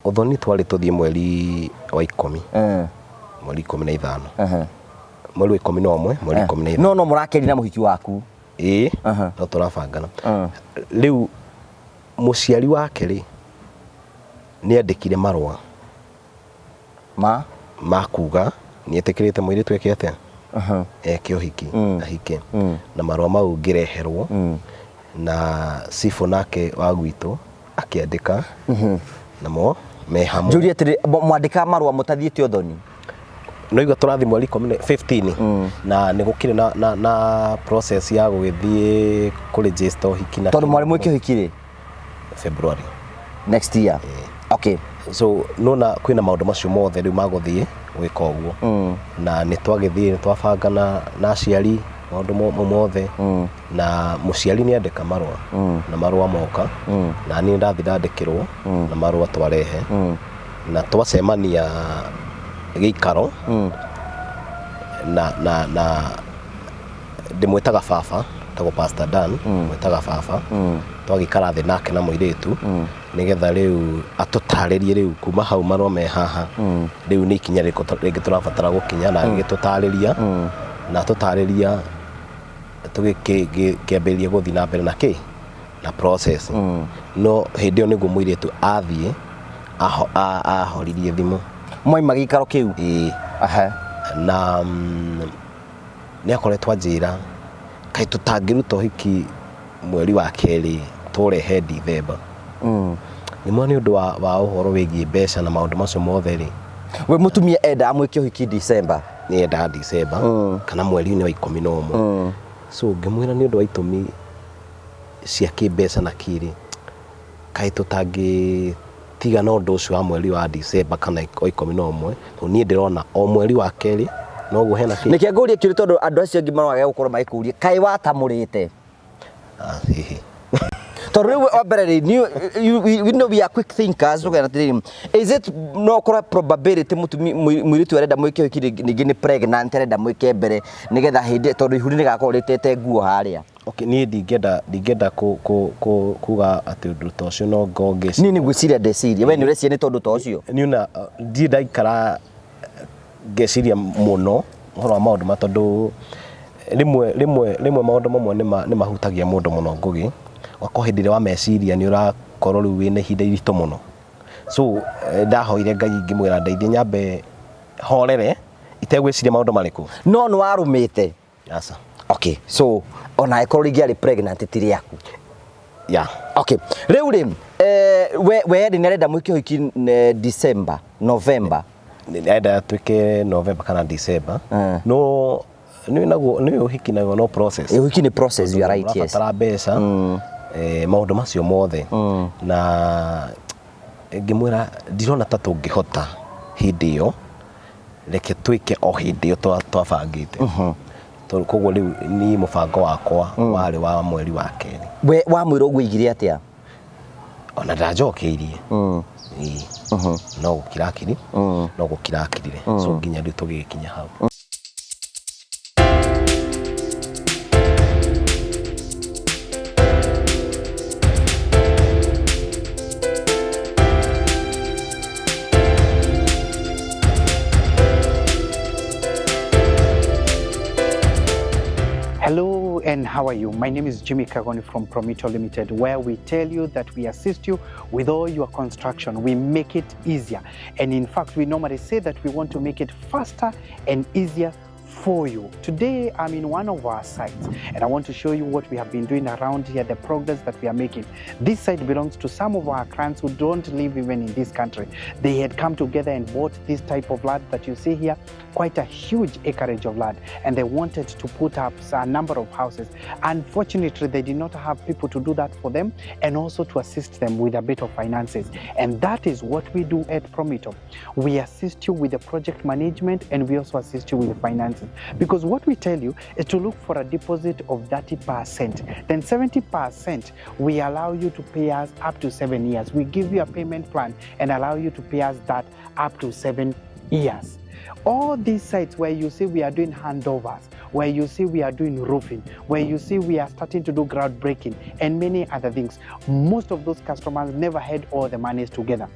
Uthoni twari tuthie mweri wa 10 mweri 15 mweri wa 11 mweri 15 no murakeri na muhiki waku no turabangana riu muciari wake ri ni andikire marwa makuga ni etekirite mwiri tweke atia eke uhiki ahike na marwa mau ngireherwo na sifu nake wa gwitu akiandika namo me hamwe Julia tiri mwandika marwa mutathiete Uthoni no igo turathi mweri 15 na nigukire na process ya gugithie ku register uhiki na tondu mwarimu iki uhikire February next year okay so nona kwina maundu macio mothe riu maguthie gwika uguo na nitwagithie twabangana na aciari maundu mothe na muciari ni andika marwa na marwa moka na ni ndathi ndandikirwo na marwa twarehe na twacemania gikaro na ndimwitaga baba tago Pastor Dan mwitaga baba twagikara thi nake na muiritu nigetha riu atutaririe riu kuma hau marwa me haha riu ni ikinya ringi turabatara gukinya na gitutariria na tutariria tugikiambiria guthi na mbere na process no hindi oni gu muiritu athie ahoririe thimu moima gikaro kiu na ni akoretwa njira kai tutangiruta uhiki mweri wa keri turehe December ni mwani undu wa uhoro wigie mbeca na maundu macio mothe ri we mutumia enda amwike uhiki December ni enda December kana mweri-ini wa 11 so ngimwira ni undu wa itumi cia kimbeca na kiri kai tutangi tiga no undu ucio wa mweri wa December kana 11 ni ndirona o mweri wa keri no guo hena kiri niki ngurie kiri tondu andu acio ngi marwa gukorwo maikuria kai watamurite toriwe obereri we know we are quick thinkers is it no kora probability mwiritu arenda mwike hikiri ningi ni pregnant arenda mwike mbere nigetha hindi tondu ihuri ni gakoritete nguo haria okay ni ndingenda kuga ati undu ta ucio no ngonge ni gwiciria ndeciria we ni urecia ni tondu ta ucio ni una ndi ndaikara ngeciria muno horo wa maundu matondu rimwe maundu mamwe ni mahutagia mundu muno ngugi wako hindire wa meciria ni urakorwo riu wina ihinda irito muno so ndahoire Ngai ngimwira ndeithie nyambe horere itegwiciria maundu mariku no no warumite asa okay so ona ikorwo ringi pregnant tiri yaku okay riu ri we ni arenda mwike hiki December November enda twike November kana December no ni uhiki nayo no process uhiki ni process you are right yes tara mbeca maundu macio mothe na ngimwira ndirona ta tungihota hindi iyo reke twike o hindi iyo twabangite koguo riu ni mubango wakwa wari wa mweri wa keri we wa mwiro ugwigire atia ona ndajokeirie no gukirakiri no gukirakirire so nginya riu tugikinya hau Hello and how are you? My name is Jimmy Kagoni from Promito Limited, where we tell you that we assist you with all your construction. We make it easier. And in fact, we normally say that we want to make it faster and easier for you. Today, I'm in one of our sites and I want to show you what we have been doing around here, the progress that we are making. This site belongs to some of our clients who don't live even in this country. They had come together and bought this type of land that you see here, quite a huge acreage of land, and they wanted to put up a number of houses. Unfortunately, they did not have people to do that for them and also to assist them with a bit of finances. And that is what we do at Promito. We assist you with the project management and we also assist you with the finances. Because what we tell you is to look for a deposit of 30%. Then 70% we allow you to pay us up to 7 years. We give you a payment plan and allow you to pay us that up to 7 years. All these sites where you see we are doing handovers, where you see we are doing roofing, where you see we are starting to do groundbreaking and many other things, most of those customers never had all the monies together.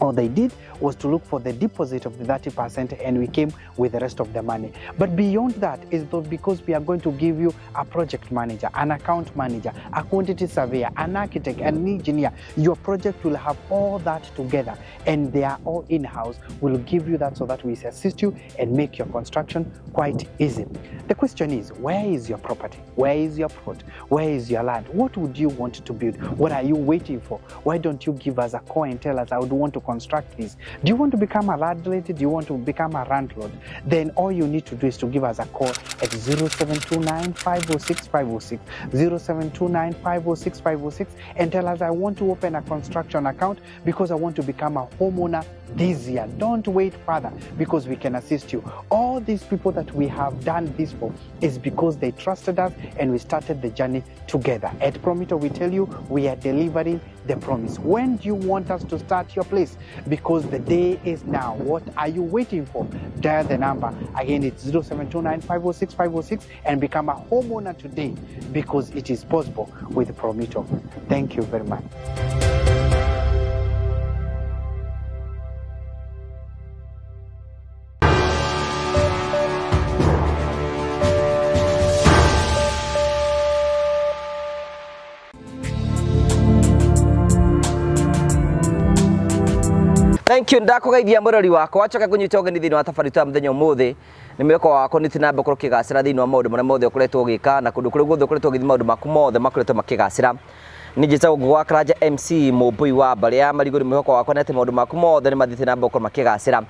All they did was to look for the deposit of the 30% and we came with the rest of the money. But beyond that is because we are going to give you a project manager, an account manager, a quantity surveyor, an architect, an engineer. Your project will have all that together and they are all in-house. We'll give you that so that we assist you and make your construction quite easy. The question is, where is your property? Where is your plot? Where is your land? What would you want to build? What are you waiting for? Why don't you give us a call and tell us, I would want to construct this? Do you want to become a landlady? Do you want to become a landlord? Then all you need to do is to give us a call at 0729 506 506, 0729 506 506, and tell us, I want to open a construction account because I want to become a homeowner this year. Don't wait further because we can assist you. All these people that we have done this for is because they trusted us and we started the journey together. At Prometo, we tell you we are delivering the promise. When do you want us to start your place? Because the day is now. What are you waiting for? Dial the number. Again, it's 0729 506 506 and become a homeowner today because it is possible with Prometo. Thank you very much. Thank you ndakugeithia murori wako wacoka kunyita ogeni thini wa tafari ta muthenya umuthi ni mweko wako ni tinamba korwo kigacira thini wa maundu maria mothe ukoretwo ugika na kundu kuri guothe ukoretwo ugithi maundu maku mothe makoretwo makigacira ni njita gwa Karanja MC Mubui wa Baria mariguri mweko wako na ati maundu maku mothe ni mathite namba ukorwo makigacira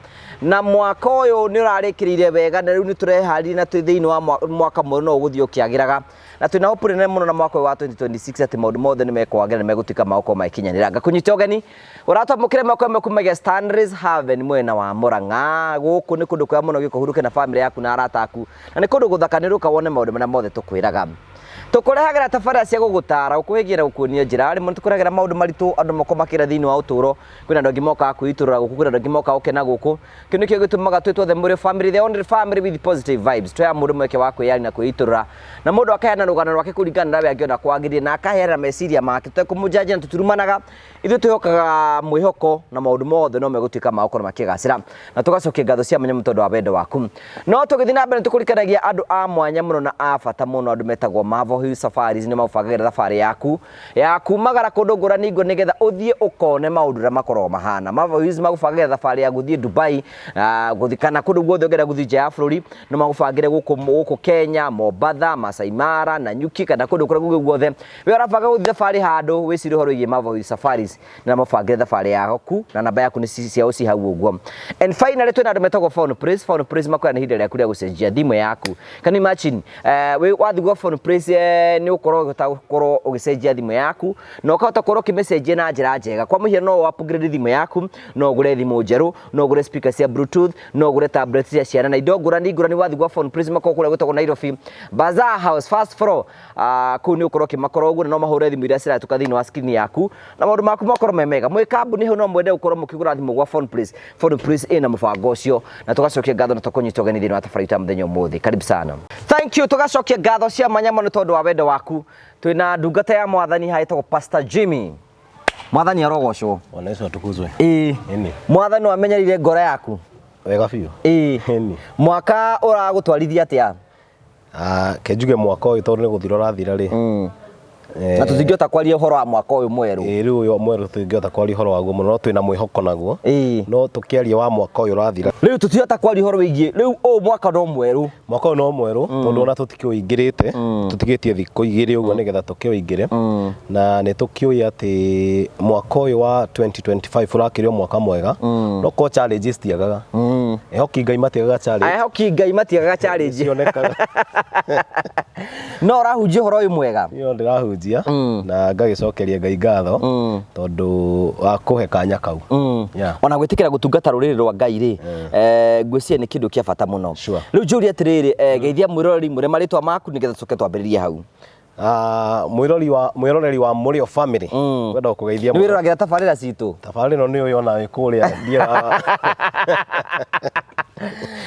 na mwaka uyu ni urarikirire wega na riu ni turehari na tu thini wa mwaka mweru no uguthio ukiagiraga na twina hope nene muno na mwaka wa 2026 ati maundu mothe ni mekwagira ni megutika mauko maikinyanira ngakunyita ogeni uratamukire mako mekumagia Stanleys Haven mwena wa Murang'a guku ni kundu kwa muno giko huruke na family yaku na arata aku na ni kundu guthakaniruka wone maundu maria mothe tukwiraga tukurehagira tabarĩra cia gugutara ukuhigira gukuonia njira rimwe tukurehagira maundu maritu andu makomakira thini wa uturo kwina andu ngimoka kuiturura guku kwina andu ngimoka ukena guku kinu kio gitumaga twitwo the muri family, the only family with positive vibes twa mundu mweke wa kwiyari na kuiturura na mundu akayana rugano rwake kuringana nawe angiona kwagirire na akahera meciria make tukumujanja na tuturumanaga ithu tuhokaga mwihoko na maundu mothe no megutika maoko na makigacira na tugacokia ngatho cia munyamu tondu wa wendo waku no tugithi na mbere tukurikanagia andu a mwanya muno na a bata muno andu metagwo Mavo Hills Safaris ni mabugagira thabari yaku ya kumagara kundu ngurani ngo nigetha uthie ukone maundu ra makorwo mahana. Mavo Hills magubagira thabari ya guthie Dubai guthikana kundu guothe ngera guthie nja ya bururi no magubagire guku Kenya, Mombasa, Masai Mara na Nyuki kana kundu kura guothe we urabanga guthie thabari handu wiciri horo ye Mavo Hills Safaris na mabagire thabari yaku na namba yaku ni ciao ci hau uguo. And finally twina andu metagwo Phone Praise makoya ni hinde ryaku rya gucenjia thimu yaku. Can you imagine we wathigwo Phone Praise ni ukorwo gutakorwo ugicenjia thimu yaku na ukahota korwo kimessage na njira njega kwa muhiano no upgrade thimu yaku no ugure thimu njeru no ugure speaker cia bluetooth no ugure tablet cia ciana na indo ngurani wathigwo Phone Praise makokura gutagwo Nairobi Bazaar House first floor ku ni ukorwo kimakorwo ugure no mahure thimu iria ciratuka thini wa screen yaku na maundu maku makorwo memega mwe kambuni ho no mwende ukorwo mukigura thimu gwa Phone Praise ina mubango ucio na tugacokia ngatho na tukunyita ogeni thini wa tafari ta muthenya umuthi. Karibu sana. Thank you. Tugacokia ngatho cia manyama ni tondu wa wendo waku twina ndungata ya mwathani haitagwo Pastor Jimmy. Mwathani arogocwo ona icio tukuzwe ini mwathani wamenyerire ngoro yaku wega biu ini mwaka uragutwarithia atia kenjuge mwaka uyu tondu ni guthira rathira ri na tutingiota kwaria uhoro wa mwaka uyu mweru riu uyu mweru tutingiota kwaria uhoro waguo muno no twina mwihoko naguo no tukiaria wa mwaka uyu rathira riu tutiota kwaria uhoro wigie riu mwaka no mweru no mweru tondu ona tutikiuingirite tutigitie thikũ igĩrĩ uguo nigetha tukiuingire na ni tukiui ati mwaka uyu wa 2025 urakirio mwaka mwega no ko challenges tiagaga ehoki Ngai matiagaga challenge cionekaga no rahunjia uhoro uyu mwega yo ndirahunjia na ngagicokeria Ngai ngatho tondu wa kuhe kanya kau ona gwitikira gutungata ruriri rwa Ngai ri ngwiciria ni kindu kia bata muno riu njuri atiriri geithia mwiroreri muri maritwa maku nigetha tuke twambiririe hau mwiroreri wa Murio family wenda kugeithia ni wiroragira tabarira citu tabarira ni uyu ona wikuria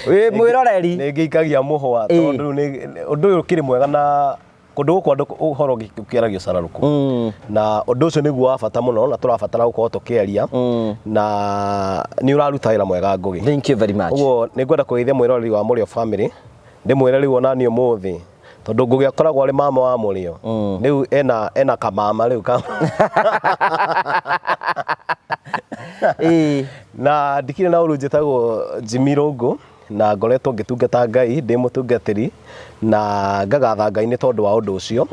we mwiroreri ni ngeikagia muhwa tondu ni undu uyu kiri mwega na kundu guku andu uhoro ukiaragio cararuku na undu ucio niguo wa bata muno na turabatara gukorwo tukiaria na ni uraruta wira mwega Ngugi. Thank you very much. Uguo ni ngwenda kugeithia mwiroreri wa Murio family ndimwire riu ona ni umuthi tondu Ngugi akoragwo ari mama wa Murio riu ena kamama riu na ndikire na uru njitagwo Jimmy Rungu na ngoretwo ngitungata Ngai ndi mutungatiri na ngagatha Ngai ni tondu wa undu ucio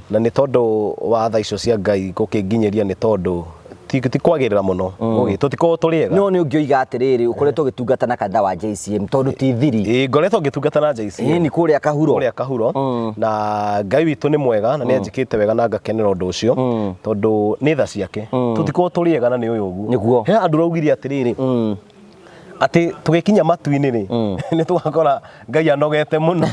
na ni tondu wa tha icio cia Ngai gukinginyeria ni tondu ti kwagirira muno Ngugi tutiko turiega no ni ungioiga atiriri ukoretwo gitungata na kanitha wa JCM tondu ti thiri ngoretwo ngitungata na JCM ni kuria kahuro na Ngai witu ni mwega na ni anjikite wega na ngakenera undu ucio tondu ni tha ciake tutiko turiega na ni uyu uguo niguo he andu raugire atiriri ati tugikinya matu-ini ri ni tugakora Ngai anogete muno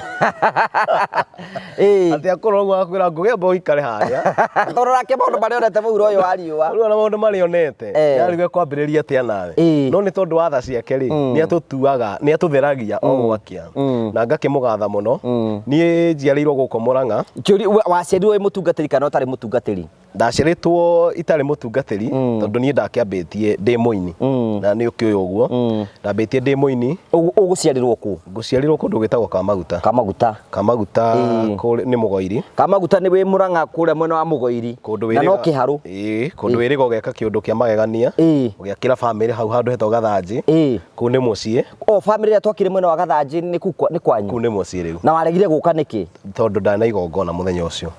ati akorwo uguo akwira Ngugi amba uikare haria torora ke maundu marionete mu uro uyu wa riua uru na maundu marionete yarigwe kwambiriria atia nawe no ni tondu wa tha ciake ri ni atutuaga ni atutheragia o gwakia na ngakimugatha muno ni njiarirwo guko Murang'a waciarirwo wi mutungatiri kana utari mutungatiri ndaciritwo itari mutungatiri tondu ni ndakiambitie ndi muini na ni ukiuyu uguo ndambitie ndi muini uguciarirwo ku nguciarirwo kundu gitagwo Kamaguta ni Mugoiri Kamaguta ni wi Murang'a kuria mwena wa Mugoiri na no kiharu kundu wirigo geka kiundu kia magegania ugiakira family hau handu hetwo Gathanji ku ni mucii family ya twakire mwena wa Gathanji ni kwanyu ku ni mucii riu na waregire guka niki tondu ndana igongona muthenya ucio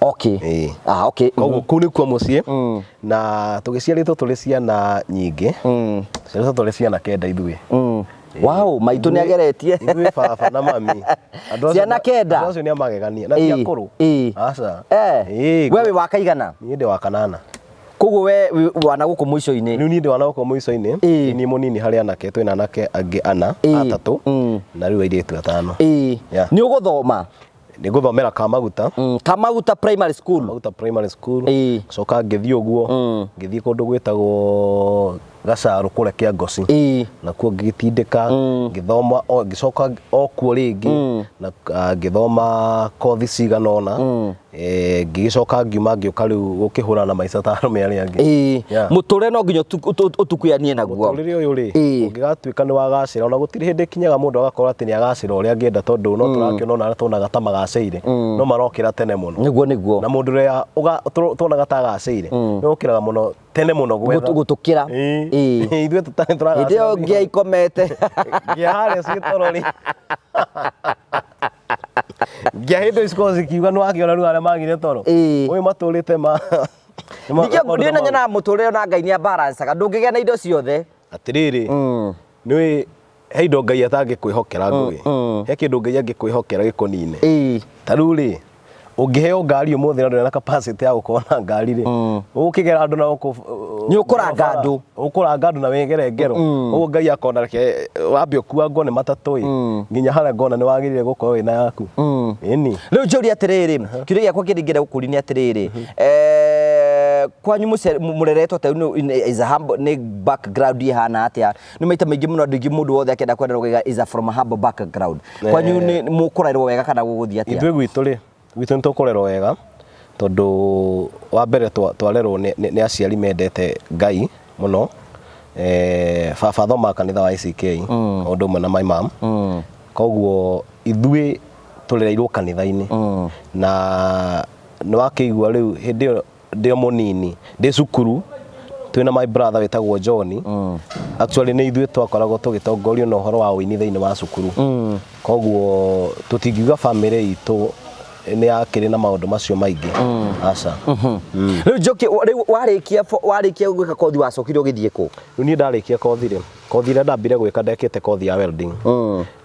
koguo ku ni kwa mucii na tugiciaritwo turi ciana nyingi ciaritwo turi ciana kenda ithui wow maitu ni ageretie ithui baba na mami ciana kenda acio ni amagegania na ti akuru aca wewe wakaigana ni ndi wa kanana koguo we wana guku muico-ini riu ni ndi wana guku muico-ini ni munini hari anake twina anake angi ana atatu na riu airitu atano ni uguthoma ni guthomera Kamaguta primary school coka ngithii uguo ngithii kundu gwitagwo Gacaru kuria Kiangoci na kuo ngitindika ngithoma ngicoka okuo ringi na ngithoma kothi cigana ona ngicoka ngiuma ngioka riu gukihura na maica ta arume aria angi muture no nginya utukuyanie naguo muturire uyu ri ungigatuika ni wagacira ona gutiri hindi kinyaga mundu agakorwo ati ni agacira uria angienda tondu no turakiona ona tunaga ta magaceire no marokira tene muno niguo na mundu ria tunaga ta agaceire ni ukiraga muno tene muno gutukira ithuĩ tũtarĩ tũragaca ndio ngia ikomete ngia harĩa citorori ngia hĩndĩ icio cikiuga nĩ wakĩona rĩu arĩa magire toro ũyũ matũrĩte ndio na nyana mũtũrĩre na Ngai nĩ abarancaga ndũngĩgĩa na indo ciothe atĩrĩrĩ nĩ he indo Ngai atangĩkwĩhokera Ngugi he kĩndũ Ngai angĩkwĩhokera gĩkonine ta rĩu rĩ ungiheo ngari umuthi na ndona capacity ya gukorwo na ngari ri ukigera andu na ni ukuranga andu na wegere ngero uguo Ngai akona reke wambe kuwa ngone matatui nginya hara ngona ni wagirire gukorwo wina yaku ini riu njuri atiriri kiria giakwa kiringire gukuri ni atiriri kwanyu mureretwo ta is a humble ni background ihana atia ni maita maingi muno ndingi mundu wothe akenda kwenda rugiga is a from a humble background kwanyu ni mukurairwo wega kana guguthia atia itwe gwitu ri gwitu nitukurerwo wega tondu wa mbere twarerwo ni aciari mendete Ngai muno baba thoma kanitha wa ICK undu umwe na my mom koguo ithui turereirwo kanitha-ini na ni wakigua riu hindi ndio munini ndi cukuru twina my brother witagwo John actually ni ithui twakoragwo tugitongorio na uhoro wa uini thiini wa cukuru koguo tutingiuga family itu ni akiri na maundu macio maingi aca riu njoki warikia gwika kothi wacokire ugithie ku riu ni ndarikia kothi ria ndambire gwika ndekite kothi ya welding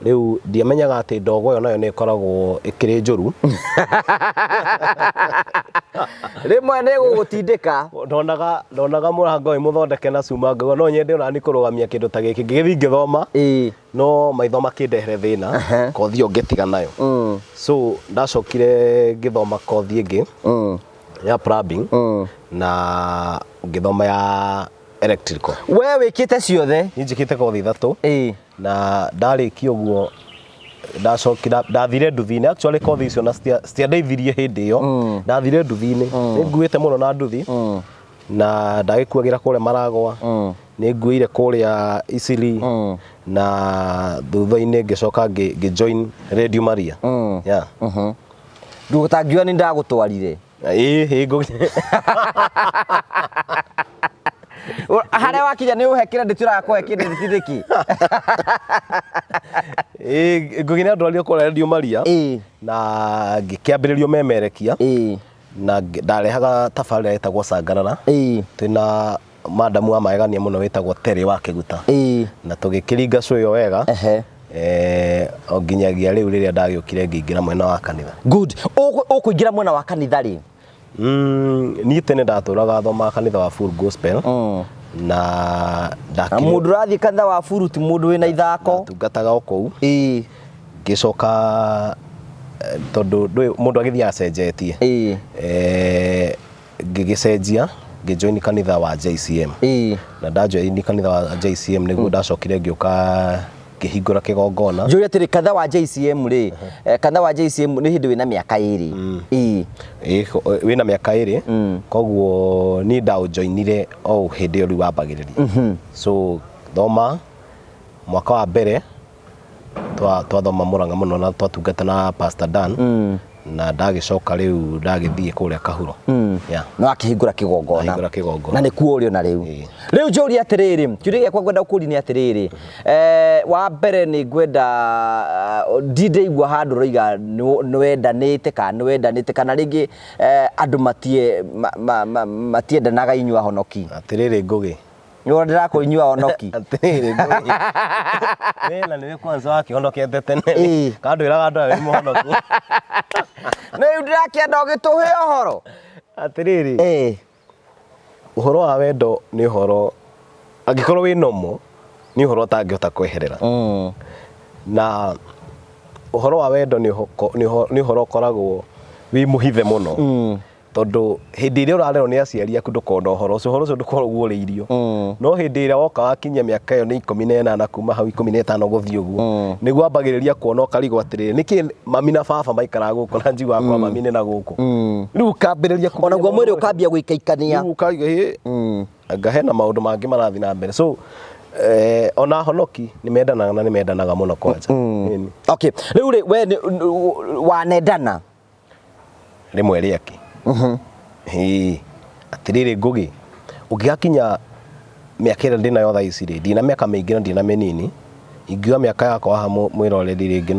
riu ndiamenyaga ati ndogo yo nayo ni ikoragwo ikiri njuru rimwe ni gugutindika ndonaga murango uyu muthondeke na cuma ngago no nyende ona ni kurugamia kindu ta giki ngithii ngithoma no maitho makindehere thina kothi yo ngetiga nayo so ndacokire ngithoma kothi ingi ya plumbing na ngithoma ya electrical we wikite ciothe njikite kothi ithatu na ndarikia uguo ndacokira ndathire nduthi-inĩ actually kothi icio na citiandeithirie hĩndĩ ĩyo ndathire nduthi-inĩ nĩ nguĩte mũno na nduthi na ndagĩkuagĩra kũrĩa Maragwa nĩ nguĩire kũrĩa Isili na thutha-inĩ ngĩcoka ngĩjoin Radio Maria yeah ndũgũtangiuga nĩ ndagũtwarire harĩa wakinya nĩ ũhe credit ũrakũhe credit thiki ngũgĩ ndwarire kũrĩa Radio Maria na ngĩkĩambĩrĩrio memerekia na ndarehaga tabarĩra ĩtagwo Cangarara twĩna madamu wa magegania mũno wĩtagwo Terry wa Kĩguta na tũgĩkĩringa show ĩyo wega o nginyagia rĩu rĩrĩa ndagĩũkire ngĩingĩra mwena wa kanitha. Good. Ũkũingĩra mwena wa kanitha rĩ? Niĩ tene ndatũraga thoma kanitha wa Full Gospel na mũndũ ũrathiĩ kanitha wa Full ti mũndũ wĩna ithako tungataga o kũu ngĩcoka tondũ mũndũ agĩthiĩ acenjetie ngĩgĩcenjia ngĩjoin kanitha wa JCM na ndajoin kanitha wa JCM nĩguo ndacokire ngĩũka kĩhingũra kĩgongona njũria atĩrĩ kanitha wa JCM rĩ kanitha wa JCM nĩ hĩndĩ wĩna mĩaka ĩrĩ wĩna mĩaka ĩrĩ koguo niĩ ndaũjoinire o hĩndĩ ĩyo rĩu wambagĩrĩria so thoma mwaka wa mbere twathoma Mũrang'a mũno na twatungata na Pastor Dan na ndagĩcoka rĩu ndagĩthiĩ kũrĩa Kahuro no akĩhingũra kĩgongona na nĩ kuo ũrĩ na rĩu njũria atĩrĩrĩ kĩũria gĩakwa ngwenda gũkũria nĩ atĩrĩrĩ wa mbere nĩ ngwenda ndindaigua handũ roiga nĩwendanĩte kana rĩngĩ andũ matiendanaga inyuĩ ahonoki atĩrĩrĩ Ngũgĩ nĩwona ndĩrakũinyua honoki atĩrĩrĩ Ngũgĩ wĩna nĩwe kwanza wakĩhonokete tene kandwĩraga andũ aya wĩ mũhonoku rĩu ndĩrakĩenda ũgĩtũhe ũhoro atĩrĩrĩ ũhoro wa wendo nĩ ũhoro angĩkorwo wĩ nomo nĩ ũhoro ũtangĩhota kweherera na ũhoro wa wendo nĩ ũhoro ũkoragwo wĩ mũhithe mũno tondũ hĩndĩ ĩrĩa ũrarerwo nĩ aciari aku ndũkona ũhoro ũcio ndũkoragwo ũrĩirio no hĩndĩ ĩrĩa woka wakinyia mĩaka ĩyo nĩ 18 kuma hau 15 gũthiĩ ũguo nĩguo ambagĩrĩria kuona ũkarigwo atĩrĩrĩ nĩkĩ mami na baba maikaraga gũkũ na njigu wakwa mami nĩ na gũkũ rĩu ũkambĩrĩria onaguo mwĩrĩ ũkambia gũikaikania rĩu ũkaiga anga hena maũndũ mangĩ marathi na mbere so ona honoki nĩ mendanaga mũno kwanja okay rĩu rĩ we wanendana rĩmwe rĩake atĩrĩrĩ Ngũgĩ ũngĩgakinya mĩaka ĩrĩa ndĩnayo thaa ici rĩ ndina mĩaka mĩingĩ na ndina mĩnini ingiuga mĩaka yakwa haha mwĩroreri rĩngĩ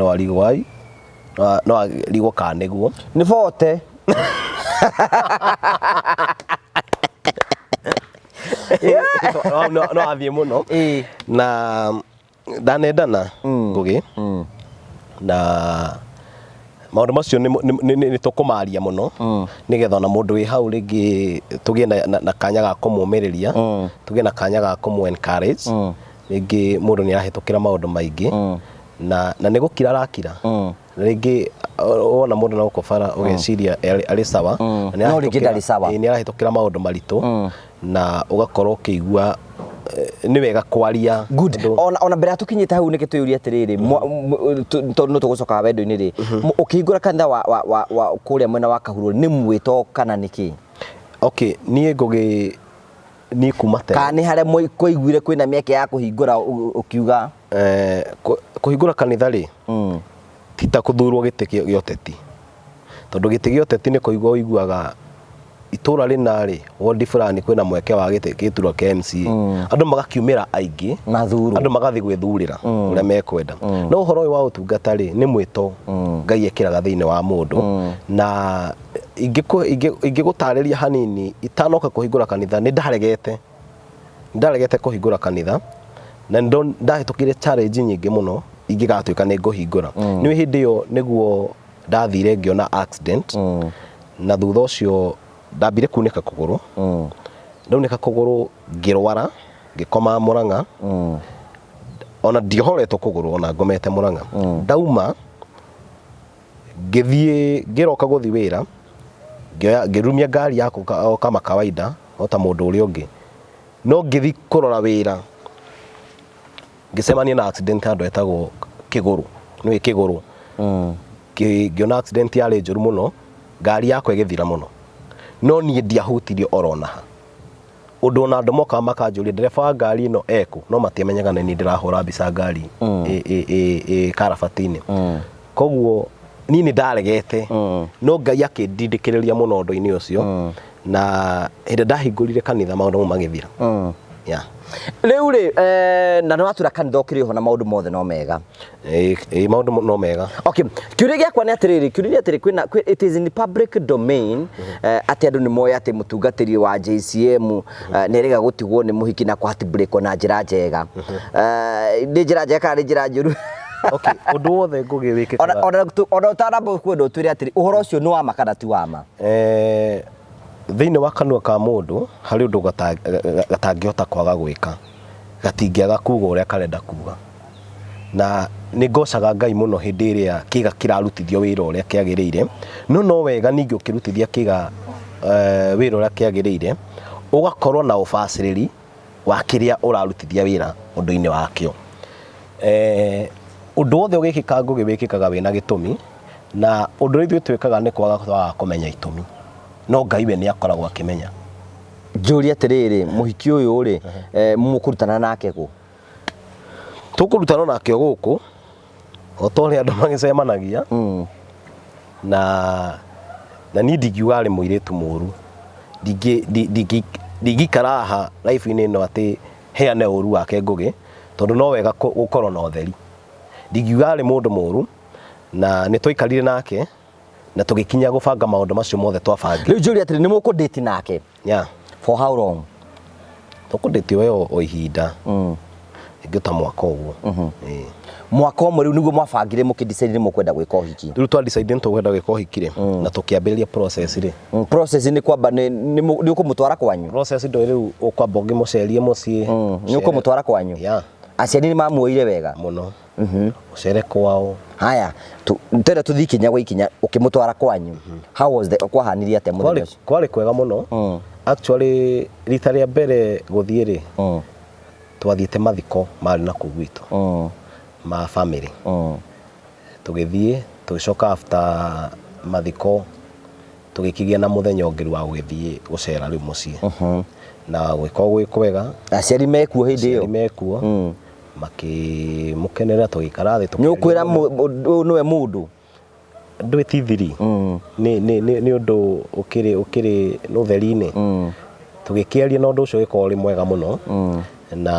no arigwo kana nĩguo nĩ 40 no athiĩ mũno na ndanendana Ngũgĩ na maũndũ macio nĩ tũkũmaria mũno nĩgetha ona mũndũ wĩ hau rĩngĩ tũgĩe na kanya ga kũmũmĩrĩria tũgĩe na kanya ga kũmũ encourage rĩngĩ mũndũ nĩ arahĩtũkĩra maũndũ maingĩ na nĩ gũkira arakira rĩngĩ wona mũndũ na gũkũ bara ũgeciria arĩ sawa no rĩngĩ ndarĩ sawa nĩ arahĩtũkĩra maũndũ maritũ na ũgakorwo ũkĩigua nĩ wega kwaria good ona mbere atukinyite hau nĩkĩ twĩyũria atĩrĩrĩ tondũ no tũgũcoka wendo-inĩ rĩ ũkĩhingũra kanitha wa kũrĩa mwena wa Kahuro nĩ mwĩto kana nĩkĩ okay niĩ Ngũgĩ niĩ kuma tene kana nĩ harĩa mũiguire kwĩna mĩeke ya kũhingũra ũkiuga kũhingũra kanitha rĩ ti ta kũthurwo gĩtĩ gĩa ũteti tondũ gĩtĩ gĩa ũteti nĩ kũigua ũiguaga itũra rĩna rĩ wodi fulani kwĩna mweke wa gĩturwa kĩa MCA andũ magakiumĩra aingĩ andũ magathi gwĩthurĩra ũrĩa mekwenda no ũhoro ũyũ wa ũtungata rĩ nĩ mwĩto Ngai ekĩraga thĩinĩ wa mũndũ na ingĩgũtarĩria hanini itanoka kũhingũra kanitha nĩ ndaregete kũhingũra kanitha na ndahĩtũkire challenge nyingĩ mũno ingĩgatuĩka nĩ ngũhingũra nĩ hĩndĩ ĩyo nĩguo ndathire ngĩona accident na thutha ũcio ndambire kunĩka kũgũrũ ndaunĩka kũgũrũ ngĩrwara ngĩkoma Mũrang'a ona ndiohoretwo kũgũrũ ona ngomete Mũrang'a ndauma ngĩthiĩ ngĩroka gũthi wĩra ngĩrumia ngari yakwa kama kawaida ota mũndũ ũrĩa ũngĩ no ngĩthi kũrora wĩra ngĩcemania na accident handũ etagwo Kĩgũrũ nĩ kĩgũrũ ngĩona accident yarĩ njũru mũno ngari yakwa ĩgĩthira mũno no niĩ ndiahutirio oronaha ũndũ ona andũ moka makanjũria ndereba wa ngari ĩno ekũ no matiamenyaga nĩ niĩ ndĩrahũra mbica ngari karabati-inĩ koguo niĩ nĩ ndaregete no Ngai akĩndindĩkĩrĩria mũno ũndũ-inĩ ũcio na hĩndĩ ndahingũrire kanitha maũndũ mau magĩthira rĩu rĩ na nĩ watura kanitha ũkĩrĩ ho na maũndũ mothe no mega maũndũ no mega okay kĩũria gĩakwa nĩ atĩrĩrĩ kĩũria atĩrĩ kwĩna it is in the public domain atĩ andũ nĩ moĩ atĩ mũtungatĩri wa JCM nĩ erĩga gũtigwo nĩ mũhiki na kũhatibũrĩkwo na njĩra njega nĩ njĩra njega kana nĩ njĩra njũru okay ũndũ wothe ngũgĩ wĩkĩkaga ona ũtaramba kwenda ũtwĩre atĩrĩ ũhoro ũcio nĩ wa ma kana ti wa ma thĩinĩ wa kanua ka mũndũ harĩ ũndũ gatangĩhota kwaga gwĩka gatingĩaga kuga ũrĩa karenda kuga na nĩ ngocaga Ngai mũno hĩndĩ ĩrĩa kĩga kĩrarutithio wĩra ũrĩa kĩagĩrĩire no wega ningĩ ũkĩrutithia kĩga wĩra ũrĩa kĩagĩrĩire ũgakorwo na ũbacĩrĩri wa kĩrĩa ũrarutithia wĩra ũndũ-inĩ wakĩo ũndũ wothe ũgĩkĩka ngũgĩ wĩkĩkaga wĩna gĩtũmi na ũndũ ũrĩa twĩkaga nĩ kwaga kũmenya itũmi no Ngai we nĩ akoragwo akĩmenya njũria atĩrĩrĩ mũhiki ũyũ rĩ mũkũrutana nake kũ tũkũrutana nake gũkũ o ta ũrĩa andũ magĩcemanagia na niĩ ndingiuga arĩ mũirĩtu mũru ndingĩikara haha life-inĩ ĩno atĩ heane ũru wake ngũgĩ tondũ no wega gũkorwo na ũtheri ndingiuga arĩ mũndũ mũru na nĩ twaikarire nake na tũgĩkinya gũbanga maũndũ macio mothe twabangire rĩu njũria atĩrĩ nĩ mũkũndĩti nake for how long tũkũndĩti we o ihinda ingĩ ta mwaka ũguo mwaka ũmwe rĩu nĩguo mwabangire mũkĩdecide mũkwenda gwĩka ũhiki rĩu twandecide tũkwenda gwĩka ũhiki na tũkĩambĩrĩria process process nĩ kwamba nĩ ũkũmũtwara kwanyu process ndo rĩu ũkwamba ũngĩmũcerie mũciĩ nĩ ũkũmũtwara kwanyu aciari nĩ mamuoire wega mũno ũcere kwao haya tũrĩa tũthiĩ ikinya gwa ikinya ũkĩmũtwara kwanyu how was the kwahanirie atĩa mũthenya ũcio kwarĩ kwega mũno actually rita rĩa mbere gũthiĩ rĩ twathiĩte mathiko marĩ na kũu gwitũ ma family tũgĩthiĩ tũgĩcoka after mathiko tũgĩkĩgĩa na mũthenya ũngĩ wa gũgĩthiĩ gũcera rĩu mũciĩ na gwĩka gwĩ kwega aciari mekuo hĩndĩ ĩyo mekuo makĩmũkenerera tũgĩikara thĩ nĩ ũkwĩra nĩwe mũndũ ndwĩ tithiri nĩ ũndũ ũkĩrĩ ũtheri-inĩ tũgĩkĩaria na ũndũ ũcio ũgĩkorwo ũrĩ mwega mũno na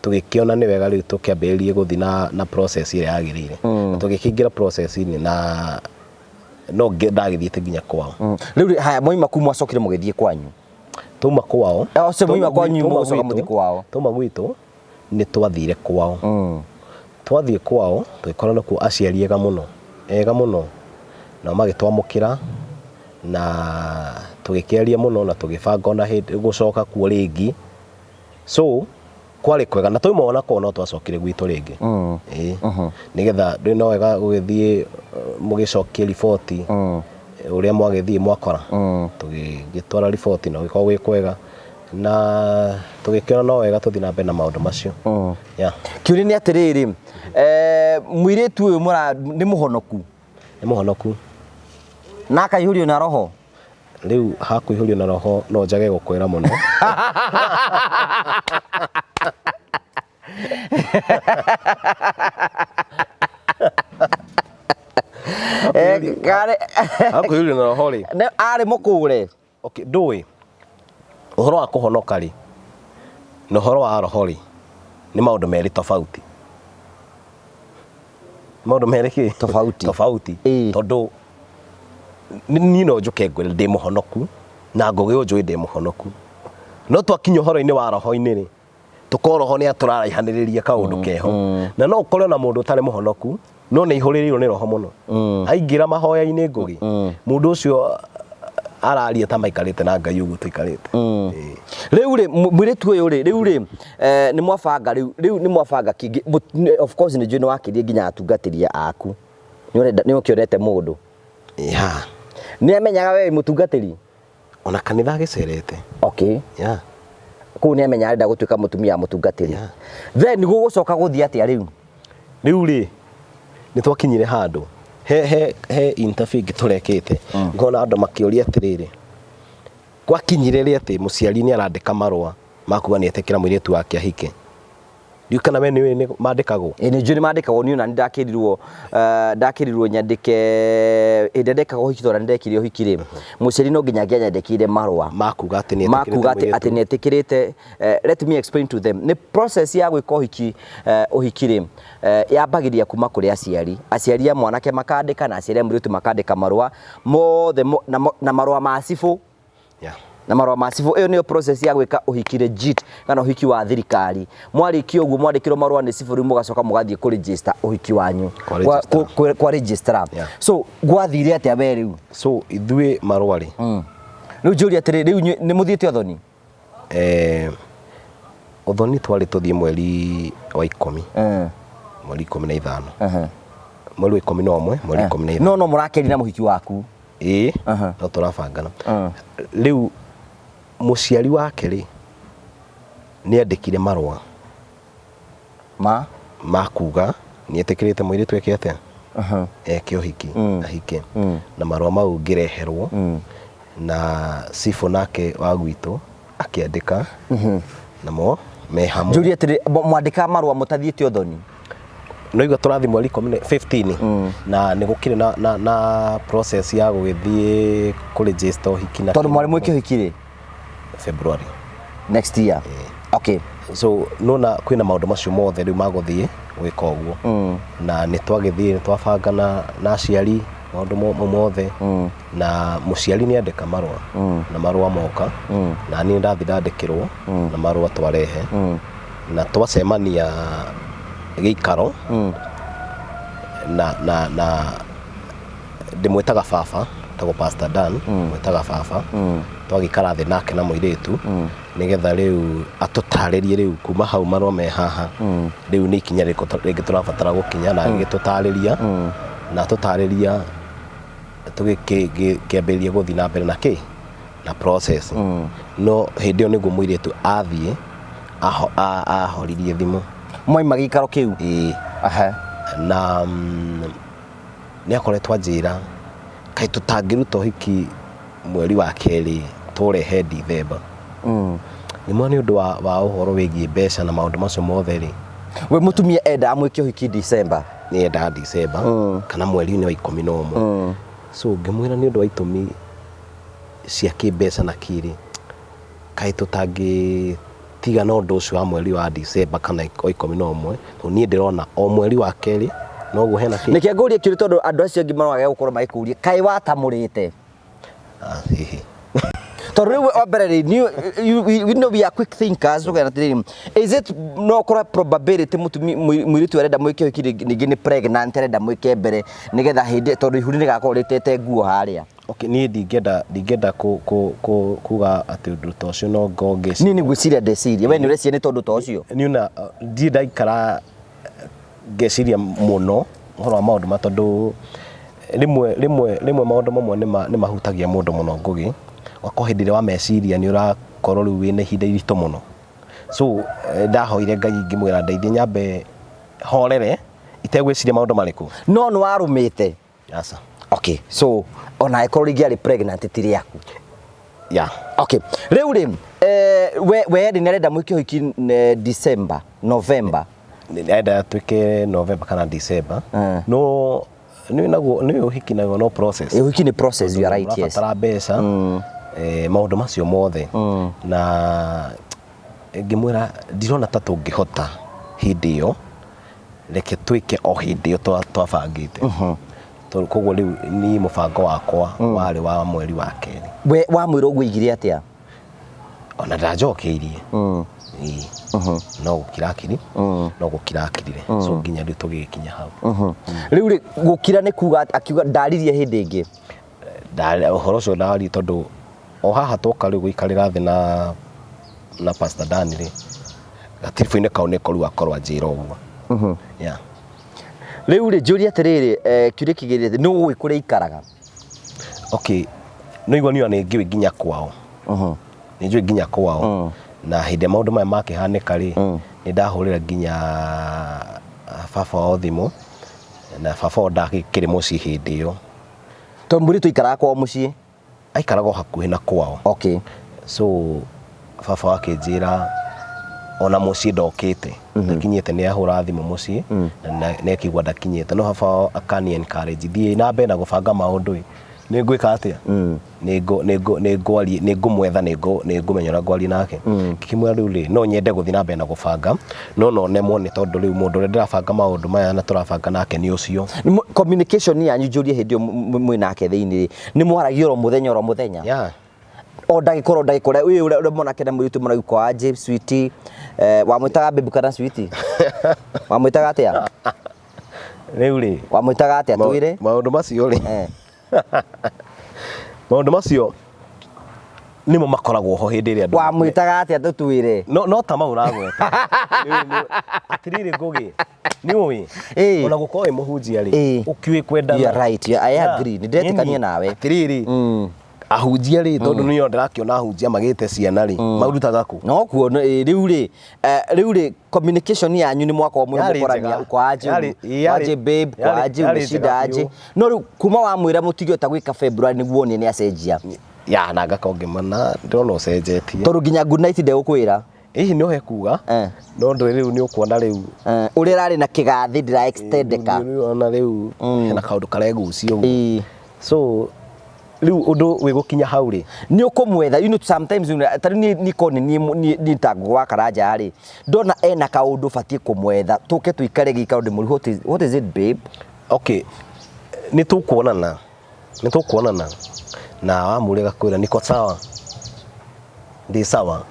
tũgĩkĩona nĩ wega rĩu tũkĩambĩrĩrie gũthiĩ na process ĩrĩa yagĩrĩire tũgĩkĩingĩra process-inĩ na no ndagĩthiĩte nginya kwao rĩu haya moima kuu mwacokire mũgĩthiĩ kwanyu tuma kwao moima kwanyu mũgũcoka mũthiĩ kwao tuma gwitũ nĩ twathire kwao twathiĩ kwao tũgĩkorwo nakuo aciari ega mũno na magĩtwamũkĩra na tũgĩkĩaria mũno na tũgĩbanga ona hĩndĩ gũcoka kuo rĩngĩ so kwarĩ kwega na twauma kona no twacokire gwitũ rĩngĩ nĩgetha ndĩ no wega gũgĩthiĩ mũgĩcokie riboti ũrĩa mwagĩthiĩ mwakora tũgĩtwara riboti na gũgĩkorwo gwĩ kwega na tũgĩkĩona no wega tũthiĩ na mbere na maũndũ macio kĩũria nĩ atĩrĩrĩ mũirĩtu ũyũ nĩ mũhonoku na akaihũrio na roho rĩu hakũihũrio na roho no njage gũkwĩra mũno hakũihũrio na roho rĩ arĩ mũkũre ndũĩ ũhoro wa kũhonoka rĩ na ũhoro wa roho rĩ nĩ maũndũ merĩ tofauti maũndũ merĩ tofauti tondũ niĩ no njuke ngwĩre ndĩ mũhonoku na ngũgĩ ũnjũĩ ndĩ mũhonoku no twakinya ũhoro-inĩ wa roho-inĩ rĩ tũkorwo roho nĩ atũraraihanĩrĩria kaũndũ keho na no ũkorwo na mũndũ ũtarĩ mũhonoku no nĩ ihũrĩrĩirwo nĩ roho mũno aingĩra mahoya-inĩ ngũgĩ mũndũ ũcio araria ta maikarĩte na Ngai ũguo tũikarĩte rĩu rĩ mũirĩtu ũyũ rĩ rĩu rĩ nĩ mwabanga rĩu nĩ mwabanga kĩngĩ of course nĩ njũĩ nĩ wakĩrie nginya atungatĩria aku nĩ ũkĩonete mũndũ nĩ amenyaga we mũtungatĩri ona kanitha gĩcerete kũu nĩ amenya arenda gũtuĩka mũtumia mũtungatĩri then gũgũcoka gũthiĩ atĩa rĩu rĩ nĩ twakinyire handũ he interview ngĩtũrekete ngona andũ makĩũria atĩrĩrĩ gwakinyire rĩ atĩ mũciari nĩ arandĩka marũa makuga nĩ etĩkĩra mũirĩtu wake ahike ndiũ kana we nĩ mandĩkagwo nĩ njũĩ nĩ mandĩkagwo niĩ na nĩ ndakirirwo nyandĩke ĩndĩ ndekagwo ũhiki tondũ ndekire ũhiki rĩ mũciari no nginya angĩanyandĩkĩire marũa makuga atĩ nĩ etĩkĩrĩte let me explain to them nĩ process ya gwĩka ũhiki rĩ yambagĩrĩria kuma kũrĩ aciari a mwanake makandĩka na aciari a mũirĩtu makandĩka marũa mothe na marũa ma cibũ na marũa ma cibũ ĩyo nĩyo process ya gwĩka ũhiki legit kana ũhiki wa thirikari mwarĩkia ũguo mwandĩkĩrwo marũa nĩ cibũ rĩu mũgacoka mũgathiĩ kũ register ũhiki wanyu kwa registrar so gwathire atĩa we rĩu so ithuĩ marũa rĩ rĩu njũria atĩrĩ rĩu nĩ mũthiĩte ũthoni ũthoni twarĩ tũthiĩ mweri wa 10 mweri 15 mweri wa 11 mweri 15 no mũrakeri na mũhiki waku no tũrabangana rĩu mũciari wake rĩ nĩ andĩkire marũa ma kuga nĩ etĩkĩrĩte mũirĩtu eke atĩa eke ũhiki ahike na marũa mau ngĩreherwo na cibũ nake wa gwitũ akĩandĩka namo me hamwe njũria atĩrĩ mwandĩka marũa mũtathiĩte ũthoni no igua tũrathi mweri 15 na nĩ gũkĩrĩ na process ya gũgĩthiĩ kũ register ũhiki na tondũ mwarĩ mwĩke ũhiki rĩ February next year okay so nona kwĩna maũndũ macio mothe rĩu magũthiĩ gwĩka ũguo na nĩ twagĩthiĩ nĩ twabangana na aciari maũndũ mothe na mũciari nĩ andĩka marũa na marũa moka na niĩ ndathi ndandĩkĩrwo na marũa twarehe na twacemania gĩikaro na ndĩmwĩtaga baba tagwo Pastor Dan mwĩtaga baba twagĩikara thĩ nake na mũirĩtu nĩgetha rĩu atũtarĩrie rĩu kuma hau marũa me haha rĩu nĩ ikinya rĩngĩ tũrabatara gũkinya na agĩtũtarĩria na atũtarĩria tũgĩkĩambĩrĩria gũthiĩ na mbere na process no hĩndĩ ĩyo nĩguo mũirĩtu athiĩ ahoririe thimũ mwaima gĩikaro kĩu na nĩ akoretwo anjĩra kaĩ tũtangĩruta ũhiki mweri wa kerĩ tũrehe December nĩmwe nĩ ũndũ wa ũhoro wĩgiĩ mbeca na maũndũ macio mothe rĩ we mũtumia enda amwĩke ũhiki December nĩ enda December kana mweri-inĩ wa 11 so ngĩmwĩra nĩ ũndũ wa itũmi cia kĩmbeca na kĩrĩ kaĩ tũtangĩtiga na ũndũ ũcio wa mweri wa December kana 11 niĩ ndĩrona o mweri wa kerĩ noguo hena kĩ nĩkĩo ngũria kĩũria tondũ andũ acio angĩ marwage gũkorwo magĩkũria kaĩ watamũrĩte tondũ rĩu wa mbere we know we are quick thinkers ũgera atĩrĩrĩ is it no kora probability mũirĩtu arenda mwĩke ũhiki ningĩ nĩ pregnant arenda mwĩke mbere nĩgetha hĩndĩ tondũ ihuri nĩ gakorwo rĩtete nguo harĩa niĩ ndingĩenda kuga atĩ ũndũ ta ũcio no ngonge niĩ nĩ gwĩciria ndeciria we nĩ ũreciria nĩ tondũ ta ũcio niĩ ndirĩ ndaikara ngeciria mũno ũhoro wa maũndũ tondũ rĩmwe maũndũ mamwe nĩ mahutagia mũndũ mũno ngũgĩ wako hĩndĩ ĩrĩa wa meciria nĩ ũrakorwo rĩu wĩna ihinda iritũ mũno so ndahoire Ngai ngĩmwĩra ndeithie nyambe horere itegwĩciria maũndũ marĩkũ no nĩ warũmĩte aca okay so ona ĩkorwo rĩngĩ arĩ pregnant ti rĩaku okay rĩu rĩ we nĩ arenda mwĩke ũhiki December November enda twĩke November kana December no nĩ ũhiki naguo no process ũhiki nĩ process you are right yes tara mbeca maũndũ macio mothe na ngĩmwĩra ndirona ta tũngĩhota hĩndĩ ĩyo reke twĩke o hĩndĩ ĩyo twabangĩte tondũ koguo rĩu nĩ mũbango wakwa warĩ wa mweri wa kerĩ we wamwĩra ũguo igire atĩa ona ndanjokeirie no gũkirakirire so nginya rĩu tũgĩkinya hau rĩu rĩ gũkira nĩ kuga akiuga ndaririe hĩndĩ ĩngĩ ũhoro ũcio ndari tondũ o haha twoka rĩu gũikarĩra thĩ na Pastor Dan rĩ gatiribũ-inĩ kau nĩko rĩu akorwo anjĩra ũguo rĩu rĩ njũria atĩrĩrĩ kĩũria kĩgĩrĩte nĩ ũĩ kũrĩa ikaraga okay no igua niĩ nĩ ngĩũĩ nginya kwao nĩ njũĩ nginya kwao na hĩndĩ maũndũ maya makĩhanĩka rĩ nĩ ndahũrĩra nginya baba wao thimũ na baba ndakĩrĩ mũciĩ hĩndĩ ĩyo. To mũirĩtu aikaraga kwao mũciĩ? Aikaraga hakuhĩ na kwao. Okay. So baba akĩnjĩra ona mũciĩ ndokĩte, ndakinyĩte nĩ ahũra thimũ mũciĩ na nekigwa ndakinyĩte, no baba akani encourage thiĩ na mbere na gũbanga maũndũ. Nĩ ngwĩka atĩa? Nĩ ngũmwetha, nĩ ngũmenya ũrĩa ngwaria nake. Ngĩkĩmwĩra rĩu rĩ, no nyende gũthiĩ na mbere na gũbanga, no nemwo nĩ tondũ rĩu mũndũ ũrĩa ndĩrabanga maũndũ maya na tũrabanga nake nĩ ũcio. Communication yanyu njũrie hĩndĩ ĩyo mwĩ nake thĩinĩ nĩ mwaragia oro mũthenya? Yeah. O ndagĩkora uyu ũrĩa mwanake na mũirĩtu mũrauga kwa James Sweetie, wamwĩtaga baby kana Sweetie? Wamwĩtaga atĩa? Rĩu rĩ, wamwĩtaga atĩa twĩre? Maũndũ macio rĩ. Maũndũ macio nimo makoragwo ho hĩndĩ ĩrĩa wamwĩtaga atĩa tũtwĩre? No ta mau ũragweta. Atiriri Ngugi, nĩ ũĩ ona gũkorwo wĩ mũhunjia rĩ, ũkiũĩ kwendana. You are right, I agree, nĩ ndetĩkania nawe. Atiriri ahunjia rĩ, tondũ nĩyo ndĩrakĩona ahunjia magĩte ciana rĩ, marutaga kũ? No kuo rĩu rĩ communication yanyu nĩ mwako mũkorania kwa aje babe, kwa aje umeshida aje. No rĩu kuma wamwĩra mũtigĩota gwĩka February nĩguo nĩ acenjia. Ya na ngakongema ndĩrona ũcenjetie. Tondũ nginya good night ndegũkwĩra. Ĩhi no he kuga. No ndũ rĩu nĩ ũkuona rĩu. Ũrĩa rarĩ na kĩgathi ndĩra extendeka. Ona rĩu hena kaũndũ karegucio. So riu undu wigukinya hau ri ni ukumwetha, you know, sometimes tari ni koni ni tangu wa karaja ri ndona ena kaundu fatie kumwetha tuke tuikare gika ndi muri what is it babe? Okay, ni tukuonana na wamure gakwira niko sawa, ndi sawa.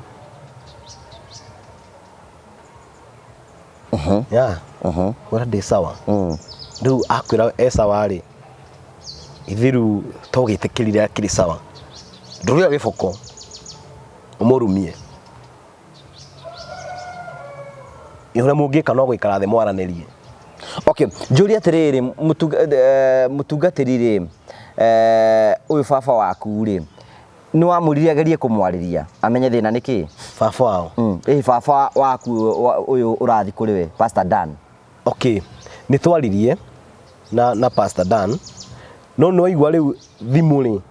Wala ndi sawa. Riu akwira sawa ri ithiru togĩtĩkĩrire akiri sawa, ndũrĩa gĩboko ũmũrumie ihũra mũngĩka no gũikara thĩ mwaranĩrie. Okay, njũria atĩrĩrĩ mũtungatĩri rĩ, ũyũ baba waku rĩ nĩ wamũrire agerie kũmwarĩria amenye thĩna nĩkĩ? Baba wao baba waku ũyũ ũrathi kũrĩ we Pastor Dan? Okay, nĩ twaririe na Pastor Dan, no no igwa riu thimu ri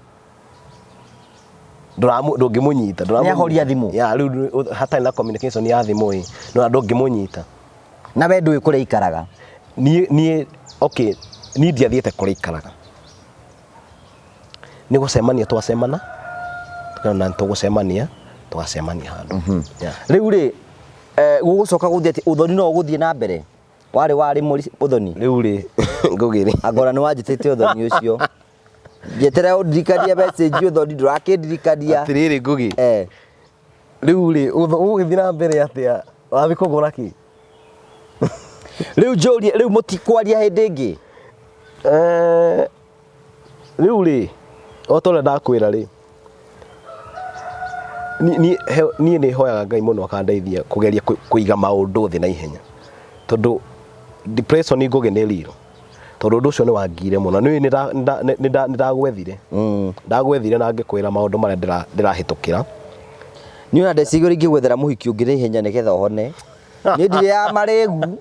ndũngĩmũnyita nĩ ahoria thimu. Ya riu hatarĩ na communication ya thimu ĩ no ndũngĩmũnyita. Na we ndũĩ kũrĩa ikaraga? Niĩ okay, niĩ ndiathiĩte kũrĩa ikaraga, nĩ gũcemania twacemana na tũgũcemania handũ. Rĩu rĩ gũgũcoka gũthiĩ atĩ ũthoni no gũthiĩ na mbere? Warĩ ũthoni rĩu rĩ Ngugi rĩ agora nĩ wanjĩtĩte ũthoni ũcio njeterera ũndirikania message ũthoni ndũrakĩndirikania. Atĩrĩrĩ Ngugi, rĩu rĩ ũgũthiĩ na mbere atĩa, wathiĩ kũgũra kĩ? Rĩu njũrie rĩu mũtikwaria hĩndĩ ĩngĩ? Rĩu rĩ o ta ũrĩa ndakwĩra rĩ, niĩ nĩ hoyaga Ngai mũno akandeithia kũgeria kũiga maũndũ thĩ na ihenya, tondũ depression Ngugi nĩ riro, tondũ ũndũ ũcio nĩ wangire mũno. Nĩ ndagwethire na ngĩkwĩra maũndũ marĩa ndĩrahĩtũkĩra. Niĩ ona ndeciria ingĩgwethera mũhiki ũngĩ na ihenya nĩgetha ũhone. Nĩ ndirĩ ya marĩgu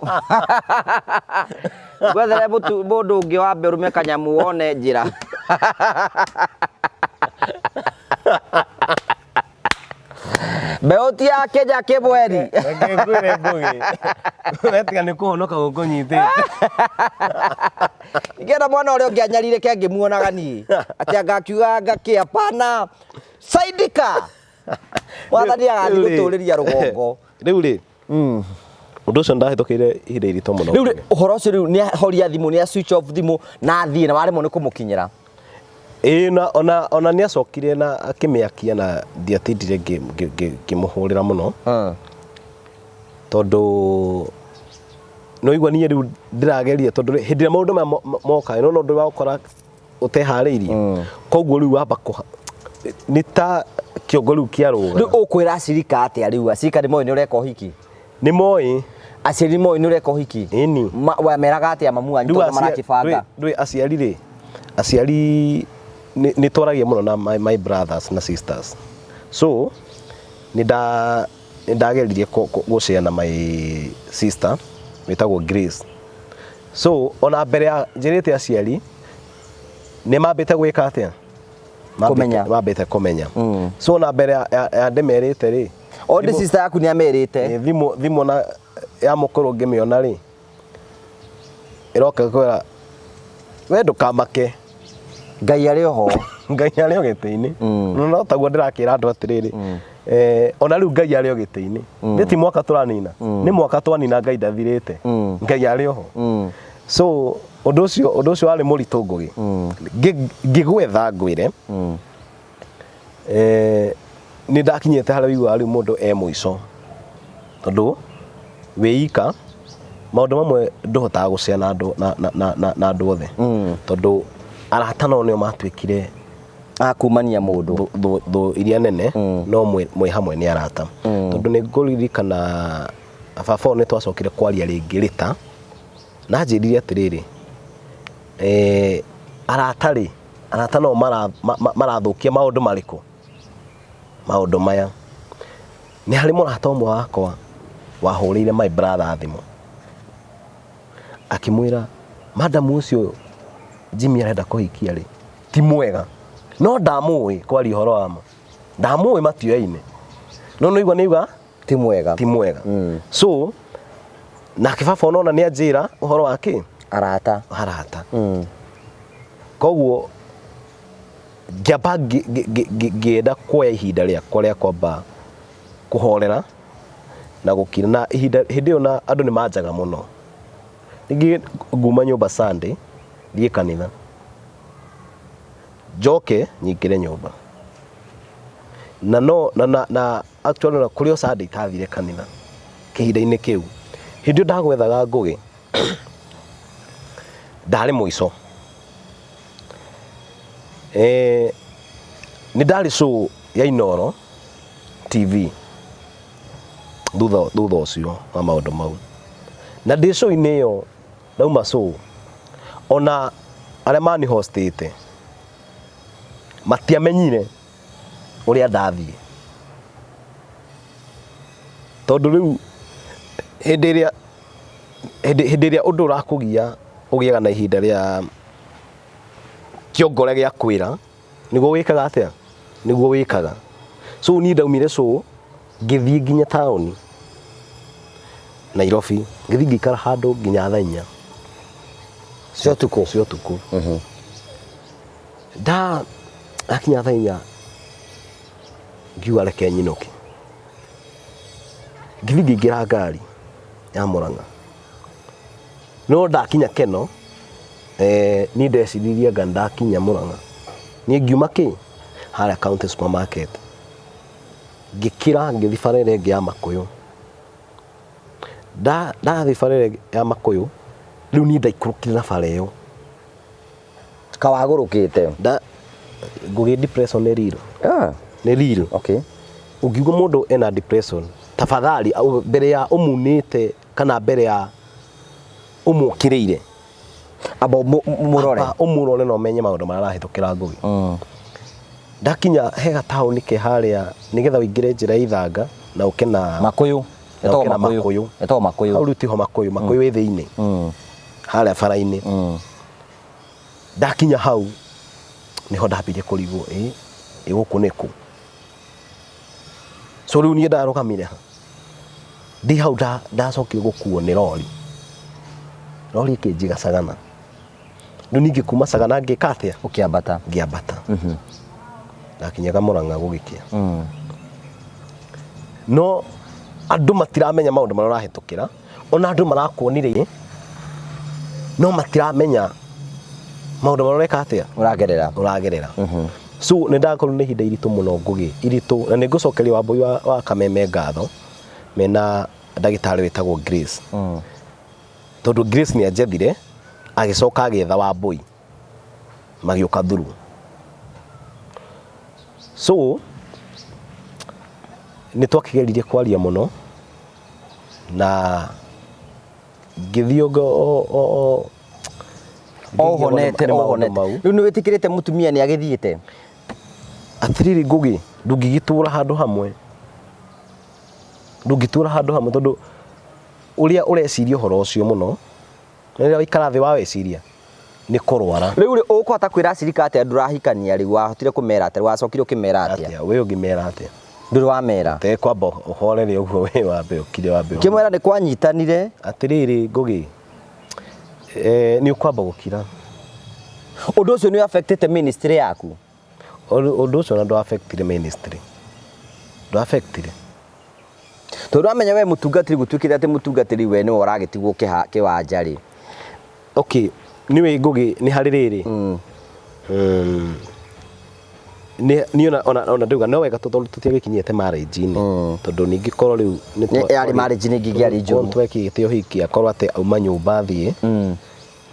gwethere mũndũ ũngĩ wa mberume kanyamũ wone njĩra. Mbeũ ti ya Kenya kĩbweri. Ngĩkwĩre Ngugi wetiga nĩ kũhonoka gũkũnyitĩte. Ingĩenda mwana ũrĩa ũngĩ anyarire ke ngĩmuonaga niĩ atĩ angakiuga ngakĩ hapana saidika wathani agathiĩ gũtũrĩria rũgongo. Rĩu rĩ ũndũ ũcio ndahĩtũkĩire ihinda iritũ mũno. Rĩu ũhoro ũcio rĩu nĩ ahoria thimũ, nĩ switch off thimũ na thiĩ na waremwo nĩ kũmũkinyĩra? Ona nĩ acokire na akĩmĩakia na ndiatindire ngĩmũhũrĩra mũno, tondũ no igua niĩ rĩu ndĩrageria, tondũ hĩndĩ ĩrĩa maũndũ maya moka no ũndũ wa gũkora ũteharĩirie, koguo rĩu wamba nĩ ta kĩongo rĩu kĩarũga. Rĩu ũkwĩra acirika atĩa rĩu? Acirika nĩ moĩ nĩ ũreka ũhiki? Nĩ moĩ. Aciari moĩ nĩ ũreka ũhiki? Ĩni. Wameraga atĩa mamu wanyu tondũ marakĩbanga? Ndũĩ aciari rĩ, aciari nĩ twaragia mũno na my brothers na sisters, so nĩ ndageririe gũshare na my sister wĩtagwo Grace. So ona mbere ya njirite aciari nĩ mambĩte gwĩka atĩa mambĩte kũmenya so ona mbere ya ndemerĩte rĩ Older sister yaku nĩ amerite thimũ na ya mũkũrũ ngĩmĩona rĩ ĩroka kwĩra we ndũkamake Ngai arĩ oho Ngai arĩ o gĩtĩ-inĩ no taguo ndĩrakĩra andũ atĩrĩrĩ ona rĩu Ngai arĩ o gĩtĩ-inĩ nĩ ti mwaka tũranina nĩ mwaka twanina Ngai ndathirĩte Ngai arĩ oho so ũndũ ũcio warĩ mũritũ ngũgĩ ngĩgwetha ngwĩre nĩ ndakinyĩte harĩa wĩiguaga rĩu mũndũ mũico tondũ wĩika maũndũ mamwe ndũhotaga gũcea na andũ othe tondũ arata no nĩo matuĩkire akumania mũndũ thũ iria nene no mwĩ hamwe nĩ arata tondũ nĩ ngũririkana baba nĩ twacokire kwaria rĩngĩ rĩta na njĩrire atĩrĩrĩ arata no marathũkia maũndũ marĩkũ maũndũ maya nĩ harĩ mũrata ũmwe wakwa wahũrĩire my brother thimũ akĩmwĩra madam ũcio Jimmy arenda kũhikia rĩ ti mwega no ndamũĩ kwaria ũhoro wa ma ndamũĩ matioya-inĩ no nĩigua nĩiga ti mwega so na kĩbaba ona nĩ anjĩra ũhoro wa kĩ arata koguo ngĩamba ngĩenda kuoya ihinda rĩakwa rĩa kwamba kũhorera na gũkira na hĩndĩ ĩyo na andũ nĩ manjaga mũno ningĩ nguma nyũmba Sunday thiĩ kanitha njoke nyingĩre nyũmba na actually na kũrĩ o Sunday itathire kanitha kĩhinda-inĩ kĩu hĩndĩ ndagwethaga ngũgĩ ndarĩ mũico nĩ ndarĩ show ya Inoro TV thutha ũcio wa maũndũ mau na ndĩ show-inĩ ĩyo ndauma show ona arĩa mani hostete matiamenyire ũrĩa ndathiĩ tondũ rĩu hĩndĩ ĩrĩa ũndũ ũrakũgia ũgĩaga na ihinda rĩa kĩongore gĩa kwĩra nĩguo wĩkaga atĩa nĩguo wĩkaga so niĩ ndaumire show ngĩthiĩ nginya taũni Nairobi ngĩthiĩ ngĩikara handũ nginya thaa 4 cia ũtukũ akinya thaa 4 ngiuga reke nyinũke ngĩthiĩ ngĩingĩra ngari ya Mũrang'a no ndakinya Keno niĩ ndeciririe anga ndakinya Mũrang'a niĩ ngiuma kĩ harĩa County Supermarket ngĩkĩra ngĩthiĩ bara ĩrĩa ĩngĩ ya Makũyũ ndathiĩ bara ĩrĩa ya Makũyũ rĩu niĩ ndaikũrũkire na bara ĩyo kawagũrũkĩte ngũgĩ depression nĩ real okay ũngiuga mũndũ ena depression tafadhali mbere ya ũmunĩte kana mbere ya ũmũkĩrĩire aba ũmũrore no menye maũndũ marĩa arahĩtũkĩra ngũgĩ ndakinya he gataũni ke harĩa nĩgetha ũingĩre njĩra ya Ithanga na ũke na Makũyũ etagwo Makũyũ hau rĩu tiho Makũyũ ĩ thĩinĩ harĩa bara-inĩ ndakinya hau niho ndambirie kũrigwo gũkũ nĩkũ so rĩu niĩ ndarũgamire ndi hau ndacokire gũkuo nĩ rori ĩkĩnjiga Sagana rĩu ningĩ kuma Sagana ngĩka atĩa ngĩambata ndakinyaga Mũrang'a gũgĩkĩa no andũ matiramenya maũndũ marĩa ũrahĩtũkĩra ona andũ marakuonire no matiramenya maũndũ marĩa ũreka atĩa ũragerera so nĩ ndakorwo nĩ ihinda iritũ mũno ngũgĩ iritũ na nĩ ngũcokeria Wambũi wa Kameme ngatho mena ndagĩtarĩ wĩtagwo Grace tondũ Grace nĩ anjethire agĩcoka agĩetha Wambũi magĩũka through so nĩ twakĩgeririe kwaria mũno na ngĩthiĩ ohonete rĩu nĩ wĩtĩkĩrĩte mũtumia nĩ agĩthiĩte atĩrĩrĩ ngũgĩ ndũngĩgĩtũra handũ hamwe tondũ ũrĩa ũreciria ũhoro ũcio mũno rĩrĩa waikara thĩ wa weciria nĩ kũrwara. Rĩu rĩ ũkũhota kwĩra acirika atĩa ndũrahikania rĩu wahotire kũmera atĩa wacokire ũkĩmera atĩa? Wĩ ũngĩmera atĩa? Ndũrĩ wamera. Te kwamba ũhorere ũguo wĩ wambe ũkire wambe. Kĩmwera nĩ kwanyitanire. Atĩrĩrĩ Ngũgĩ, nĩ ũkwamba gũkira. Ũndũ ũcio nĩ affectete ministry yaku? Ũndũ ũcio ndũ affectire ministry. Ndũ affectire. Tondũ amenya we mũtungatĩri gũtuĩkire atĩ mũtungatĩri we nĩ ũragĩtigwo kĩwanja rĩ. Okay, niwe Ngũgĩ nĩ harĩ rĩrĩ. Ni ona ndauga no wega tondũ tũtiagĩkinyĩte marriage-inĩ tondũ ningĩ korwo rĩu yarĩ marriage-inĩ ingĩ gĩarĩ njũru twekĩte ũhiki akorwo atĩ auma nyũmba thiĩ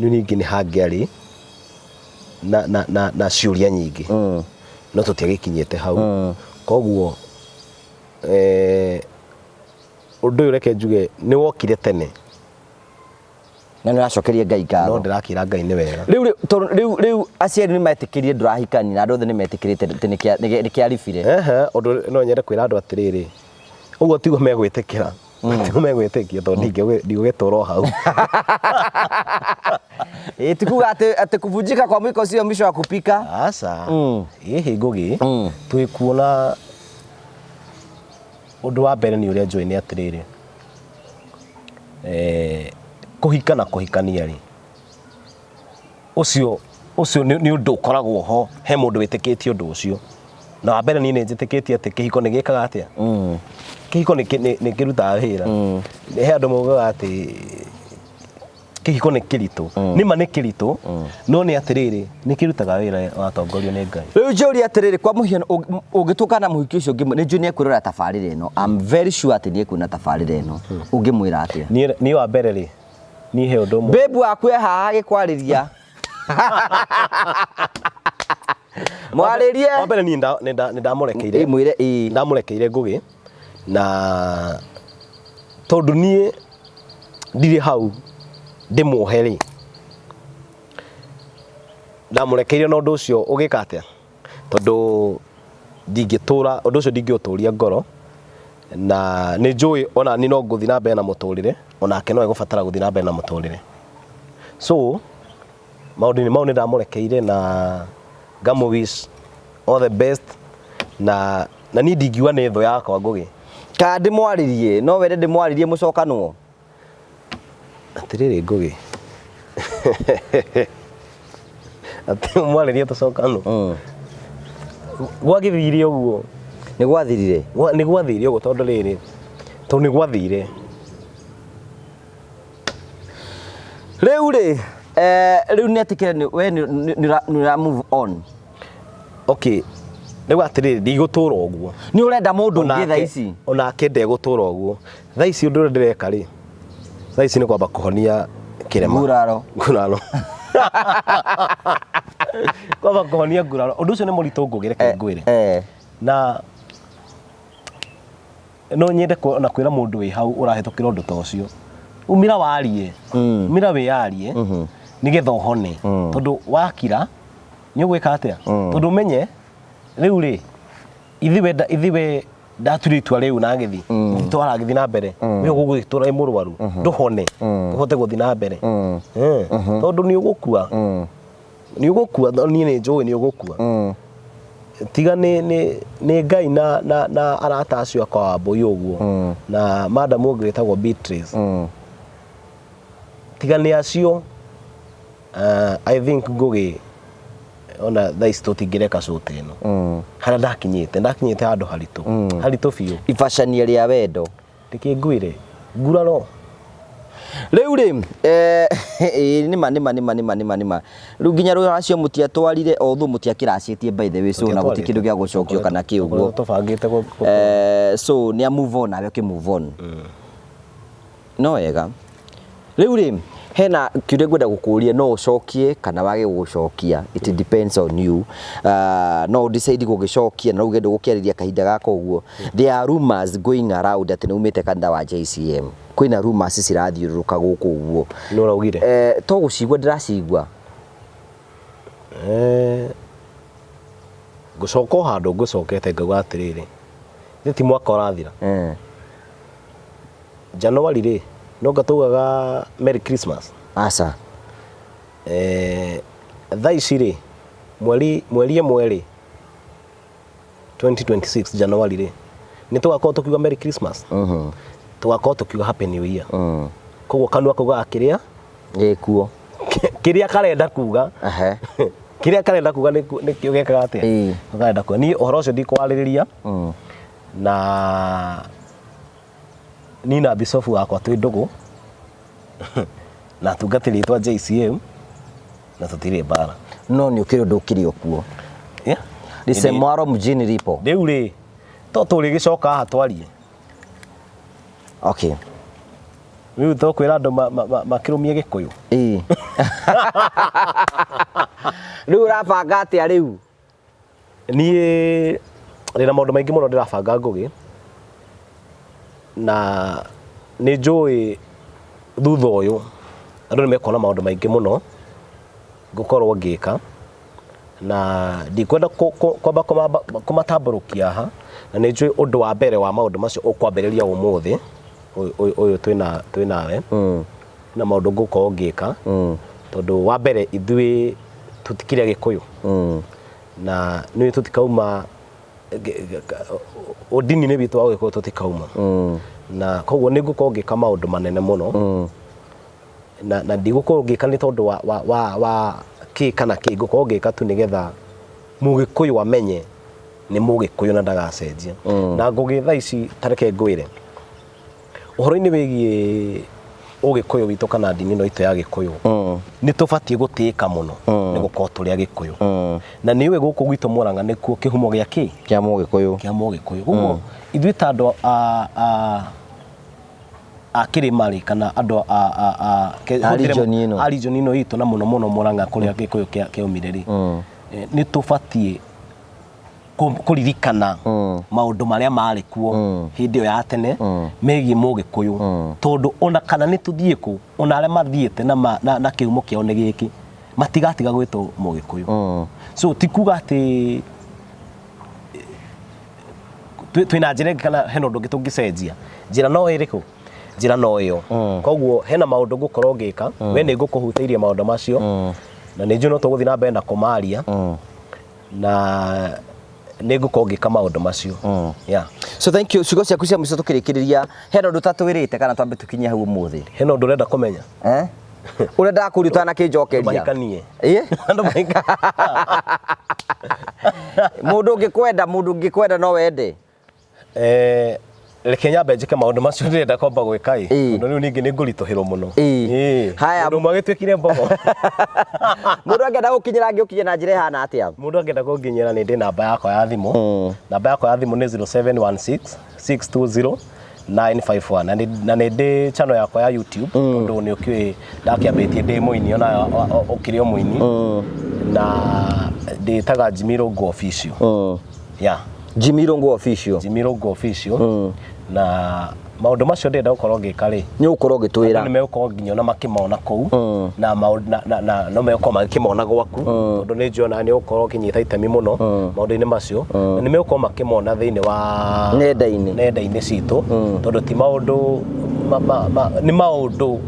niĩ ningĩ nĩ hangĩarĩ na ciũria nyingĩ no tũtiagĩkinyĩte hau koguo ũndũ ũyũ reke njuge nĩ wokire tene na nĩ ũracokeria Ngai ngatho. No ndĩrakĩra Ngai nĩ wega. Rĩu aciari nĩ metĩkĩrie ndũrahikania na andũ othe nĩ metĩkĩrĩte nĩ kĩaribire. Ũndũ no nyende kwĩra andũ atĩrĩrĩ, ũguo tiguo megwĩtĩkĩra, tiguo megwĩtĩkia tondũ ndigũgĩtũra o hau. Ti kuga atĩ kuvunjika kwa mwiko sio mwisho wa kupika. Aca hihi Ngũgĩ twĩkuona ũndũ wa mbere nĩ ũrĩa njũĩ nĩ atĩrĩrĩ, kũhika na kũhikania rĩ, ũcio nĩ ũndũ ũkoragwo ho he mũndũ wĩtĩkĩtie ũndũ ũcio. Na wa mbere niĩ nĩ njĩtĩkĩtie atĩ kĩhiko nĩ gĩkaga atĩa? Kĩhiko nĩ kĩrutaga wĩra. He andũ maugaga atĩ kĩhiko nĩ kĩritũ. Nĩma nĩ kĩritũ no nĩ atĩrĩrĩ nĩ kĩrutaga wĩra watongorio nĩ Ngai. Rĩu njũria atĩrĩrĩ kwa mũhiano ũngĩtuĩka na mũhiki ũcio ũngĩ nĩ njũĩ nĩ ekwĩrora tabarĩra ĩno. I'm very sure atĩ nĩ ekwĩna tabarĩra ĩno. Ũngĩmwĩra atĩa? Niĩ wa mbere rĩ niĩ he ũndũ ũmwe. Babe waku haha agĩkwarĩria. Mwarĩrie. Wa mbere niĩ nĩ ndamũrekeire. Mwĩre ndamũrekeire Ngũgĩ na tondũ niĩ ndirĩ hau ndĩmuohe rĩ, ndamũrekeire na ũndũ ũcio ũgĩka atĩa? Tondũ ndingĩtũra ũndũ ũcio ndingĩũtũria ngoro na nĩ njũĩ ona ni no ngũthiĩ na mbere na mũtũrĩre onake no egũbatara gũthiĩ na mbere na mũtũrĩre. So maũndũ-inĩ mau nĩ ndamũrekeire na ngamũ-wish all the best na niĩ ndingiuga nĩ thũ yakwa Ngũgĩ. Ka ndĩmwarĩrie no wende ndĩmwarĩrie mũcokanwo? Atĩrĩrĩ Ngũgĩ atĩ mwarĩrie tũcokanwo gwagĩthire ũguo. Nĩ gwathirire? Nĩ gwathire ũguo tondũ rĩrĩ nĩ gwathire. Rĩu rĩ rĩu nĩ atĩkĩre we nĩ move on. Okay, rĩu atĩrĩrĩ ndigũtũra ũguo. Nĩ ũrenda mũndũ ũngĩ thaa ici? Onake ndegũtũra ũguo. Thaa ici ũndũ ũrĩa ndĩreka rĩ, thaa ici nĩ kwamba kũhonia kĩrema. Nguraro. Kwamba kũhonia nguraro. Ũndũ ũcio nĩ mũritũ Ngũgĩ reke ngwĩre. Na no nyende na kwĩra mũndũ wĩ hau ũrahĩtũkĩra ũndũ ta ũcio, umĩra warie, umĩra wĩyarie nĩgetha ũhone. Tondũ wakira nĩ ũgwĩka atĩa? Tondũ ũmenye rĩu rĩ ithiwe ndaturire itua rĩu na agĩthi twaragĩthi na mbere we ũgũgĩtũra mũrwaru ndũhone ũhote gũthi na mbere tondũ nĩ ũgũkua niĩ nĩ njũĩ nĩ ũgũkua. Tiga nĩ Ngai na arata acio akwa Wambũi ũguo na madam ũngĩ wĩtagwo Beatrice. Tiga nĩ acio I think Ngũgĩ ona thaa ici tũtingĩreka cũta ĩno. Harĩa ndakinyĩte handũ haritũ biũ. Ibacania rĩa wendo. Reke ngwĩre nguraro. Rĩu rĩ nĩma rĩu nginya rũracio mũtiatwarire although mũtiakĩracĩtie by the way so na gũtirĩ kĩndũ gĩa gũcokio kana kĩũguo. So nĩ move on nawe move on. No wega. Rĩu rĩ hena kĩũria ngwenda gũkũria no ũcokie kana wage gũcokia. It depends on you. No decide gũgĩcokia na ũgende gũkĩarĩria kahinda gaka ũguo. There are rumors going around atĩ nĩ umĩte kanitha wa JCM. Kwĩna rumors cirathiũrũrũka gũkũ ũguo. Nĩ ũraugire? To gũcigua ndĩracigua. Ngũcoka handũ ngũcokete ngauga atĩrĩrĩ. Nĩ ti mwaka ũrathira. January rĩ no ngatũgaga Merry Christmas. Asa. Thaa ici rĩ mweri 2026 January rĩ nĩ tugakorwo tukiuga Merry Christmas. Tugakorwo tukiuga Happy New Year. Koguo kanua kuga kiria gikuo kiria karenda kuga kiria karenda kuga nĩ kĩo gekaga atĩa karenda kuga niĩ ũhoro ũcio ndikwarĩrĩria na Nina Bisofu wakwa twĩ ndũgũ na tungatĩri twa JCM na tutirĩ mbara no nĩ ũkĩrĩ ũndũ ũkĩrĩ okuo Lisemwaro mjini lipo rĩu rĩ to tũrĩgĩcoka haha twarie. Okay. Rĩu tũkwĩra andũ makĩrũmie Gĩkũyũ. Rĩu ũrabanga atĩa rĩu? Niĩ ndĩna maũndũ maingĩ mũno ndĩrabanga ngũgĩ na nĩ njũĩ thutha ũyũ andũ nĩ mekona maũndũ maingĩ mũno ngũkorwo ngĩka na ndikwenda kwamba kũmatambũrũkia haha na nĩ njũĩ ũndũ wa mbere wa maũndũ macio ũkwambĩrĩria ũmũthĩ ũyũ twĩnawe na maũndũ ngũkorwo ngĩka tondũ wa mbere ithuĩ tũtikĩrĩa Gĩkũyũ na nĩ tũtikauma ũndini-inĩ witũ wa Gĩkũyũ tũtikauma na koguo nĩ ngũkorwo ngĩka maũndũ manene mũno na ndigũkorwo ngĩka nĩ tondũ wa kĩ kana kĩ ngũkorwo ngĩka tu nĩgetha Mũgĩkũyũ amenye nĩ Mũgĩkũyũ na ndagacenjia na ngũgĩ thaa ici tareke ngwĩre ũhoro-inĩ wĩgiĩ Ũgĩkũyũ witũ kana ndini ĩno itũ ya Gĩkũyũ nĩ tũbatiĩ gũtĩĩka mũno nĩ gũkorwo tũrĩ Agĩkũyũ na nĩ ũĩ gũkũ gwitũ Mũrang'a nĩkuo kĩhumo gĩa kĩ kĩa Mũgĩkũyũ ũguo ithuĩ ta andũ a kĩrĩmarĩ kana andũ a region ĩno itũ na mũno mũno Mũrang'a kũrĩa Gĩkũyũ kĩaumire rĩ nĩ tũbatiĩ kũririkana maũndũ marĩa marĩ kuo hĩndĩ ĩyo ya tene megiĩ Mũgĩkũyũ tondũ ona kana nĩ tũthiĩ kũ ona arĩa mathiĩte na kĩhumo kĩao nĩ gĩkĩ matigatiga gwĩtwo Mũgĩkũyũ so ti kuga atĩ twĩna njĩra ĩngĩ kana hena ũndũ ũngĩ tũngĩcenjia njĩra no ĩrĩkũ njĩra no ĩyo koguo hena maũndũ ngũkorwo ngĩka we nĩ ngũkũhutĩirie maũndũ macio na nĩ njũĩ no tũgũthiĩ na mbere na kũmaria na nĩ ngũkorwo ngĩka maũndũ macio. So thank you. Ciugo ciaku cia mũico tũkĩrĩkĩrĩria hena ũndũ tatwĩrĩte kana twambe tũkinye hau ũmũthĩ hena ũndũ ũrenda kũmenya ũrenda kũruta na kĩnjokeria mũndũ ũngĩkwenda no wende reke nyambe njĩke maũndũ macio ndĩrenda kwamba gwĩka tondũ rĩu ningĩ nĩ ngũritũhĩrwo mũno haya mũndũ mwagĩtuĩkire mbogo mũndũ angĩenda gũkinyĩra angĩũkinyia na njĩra ĩhana atĩa mũndũ angĩenda kũnginyĩra nĩ ndĩ namba yakwa ya thimũ namba yakwa ya thimũ nĩ 0716 620 951 na nĩ ndĩ channel yakwa ya YouTube tondũ nĩ ũkĩũĩ ndakĩambĩtie ndĩ mũini ona ũkĩrĩ o mũini na ndĩtaga Jimmy Rongo Official Jimmy Rongo Official na maũndũ macio ndĩrenda gũkorwo ngĩka rĩ nĩ ũkorwo ũgĩtwĩra nĩ megũkorwo nginya ona makĩmona kũu na no megũkorwo makĩmona gwaku tondũ nĩ njũĩ ona nĩ ũgũkorwo ũkĩnyita itemi mũno maũndũ-inĩ macio na nĩ megũkorwo makĩmona thĩinĩ wa nenda-inĩ citũ tondũ ti maũndũ nĩ maũndũ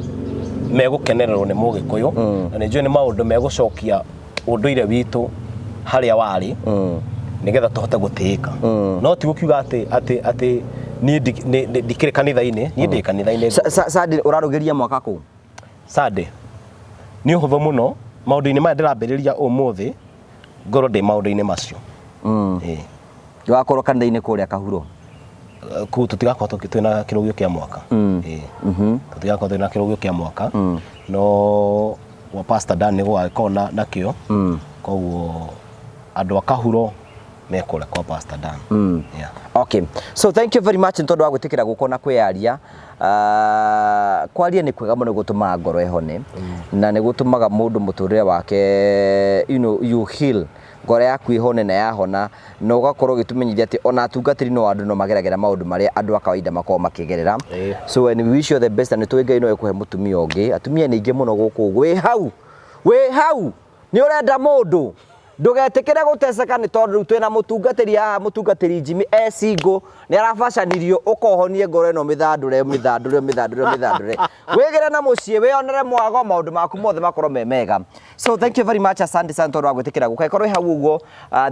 megũkenererwo nĩ Mũgĩkũyũ na nĩ njũĩ nĩ maũndũ megũcokia ũndũire witũ harĩa warĩ nĩgetha tũhote gũtĩĩka no ti gũkiuga atĩ niĩ ndikĩrĩ kanitha-inĩ niĩ ndĩ kanitha-inĩ Sunday ũrarũgĩria mwaka kũ Sunday nĩ ũhũthũ mũno maũndũ-inĩ maya ndĩrambĩrĩria ũmũthĩ ngorwo ndĩ maũndũ-inĩ macio ndũgakorwo kanitha-inĩ kũrĩa Kahuro kũu tũtigakorwo twĩna kĩrũgio kĩa mwaka tũtigakorwo twĩna kĩrũgio kĩa mwaka no wa Pastor Dan nĩ gũgakorwo nakĩo koguo andũ a Kahuro mekũrĩa kwa Pastor Dan. Okay, so thank you very much nĩtondũ wa gwĩtĩkĩra gũkũ na kwĩyaria kwaria nĩ kwega mũno gũtũmaga ngoro ĩhone na nĩ gũtũmaga mũndũ mũtũrĩre wake you heal ngoro yaku ĩhone na yahona na ũgakorwo ũgĩtũmenyithia atĩ ona atungatĩri no andũ no mageragĩra maũndũ marĩa andũ a kawaida makorwo makĩgerera so we wish you the best na nĩtũĩ Ngai no ekũhe mũtumia ũngĩ atumia nĩ aingĩ mũno gũkũ wĩ hau nĩ ũrenda mũndũ ndugetikire guteceka ni tondu twina mutungatiri Jimmy single ni arabacanirio ukohonie ngoro ino mithandure wigire na mucii wionere mwago maundu maku mothe makorwo me mega. So thank you very much, asante sana tondu wa gwitikira guka ikorwo hau uguo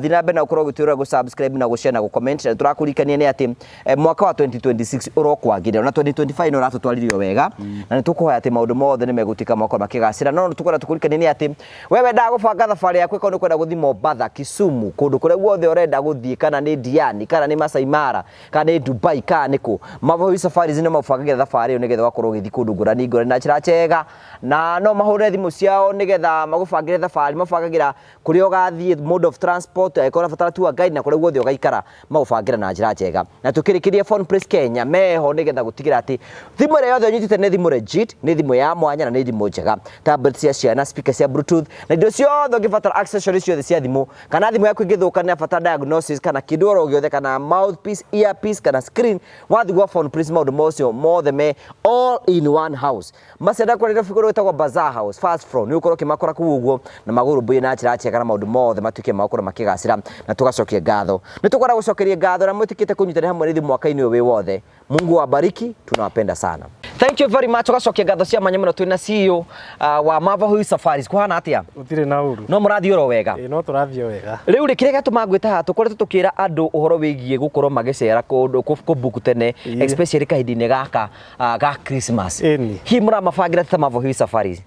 thina mbe na ukorwo gutwira gu subscribe na gu share na gu comment na turakurikania ni ati mwaka wa 2026 urokwagire na 2025 no ratutwaririo wega na nitukuhoya ati maundu mothe ni megutika mako makigacira no tukwenda tukurikania ni ati wewe ndagubanga thabari yaku iko ni kwenda guthi Mombasa, Kisumu, kundu kuria guothe urenda guthii, kana ni Diani, kana ni Masai Mara, kana ni Dubai, kana niku Mavahui Safaris ni mabangagira thabari yo nigetha wakorwo githi kundu ngurani na njira njega na no mahure thimu ciao nigetha magubangire thabari mabangagira kuria ugathii mode of transport aikora fatara tu guide na kuria guothe ugaikara magubangira na njira njega na tukirikiria Phone Press Kenya meho nigetha gutigira ati thimu ria yothe nyitite ni thimu legit, ni thimu ya mwanya na ni thimu njega, tablet cia ciana, speaker cia bluetooth na indo ciothe ungibatara accessories ciothe cia thimu kana thimu yaku ingithuka ni abatara diagnosis kana kidoro giothe kana mouthpiece, earpiece kana screen wathi gwa Phone Press maundu mocio mothe me all in one house. Macenda kwarira figuro itagwa Bazaar House Fast Flow ni ukorwo kimakora ku uguo na maguru mbuye na njira njega na maundu mothe matuike makora makigacira na tugacokia ngatho ni tukwenda gucokeria ngatho na mwitikite kunyitana hamwe nithi mwaka-ini uyu wi wothe. Mungu awabariki, tunawapenda sana. Thank you very much. Tugacokia ngatho cia manyamano twina CEO wa Mavahui Safaris kuhana atia utire na uru no murathio ro wega no turathio wega riu ri kirega tumagwita ha tukoretwo tukira andu uhoro wigie gukorwo magicera kundu kubuku tene especially kahindini gaka ga Christmas hi muramabangira ta Mavahui Safaris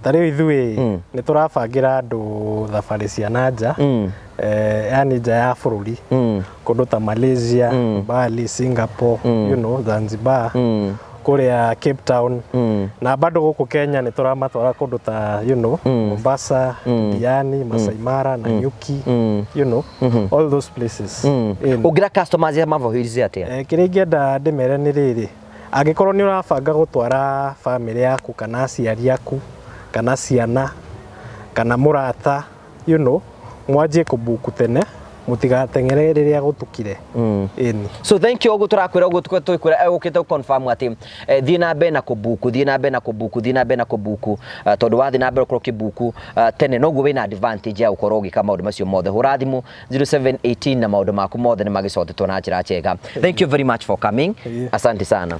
tariu ithui ni turabangira andu thabari cia nanja yani nja ya bururi kundu ta Malaysia, Bali, Singapore, you know, Zanzibar, kuria Cape Town na bado guku Kenya ni turamatwara kundu ta you know Mombasa, Diani, Masai Mara na Nyuki, you know, all those places. Ugira customers ya Mavahui atia kiringienda ndimere ni riri angikorwo ni urabanga gutwara family yaku kana aciari yaku kana ciana kana murata, you know, mwanjie kubuku tene mutigatengere riria gutukire ini. So thank you ogu turakwira ogu tukwira ukite confirm ati thii na mbe na kubuku tondu wathi na mbe ukorwo kibuku tene noguo wina advantage ya ukorwo gika maundu macio mothe hura thimu 0718 na maundu maku mothe ni magicotetwo na njira njega. Thank you very much for coming. Asante sana.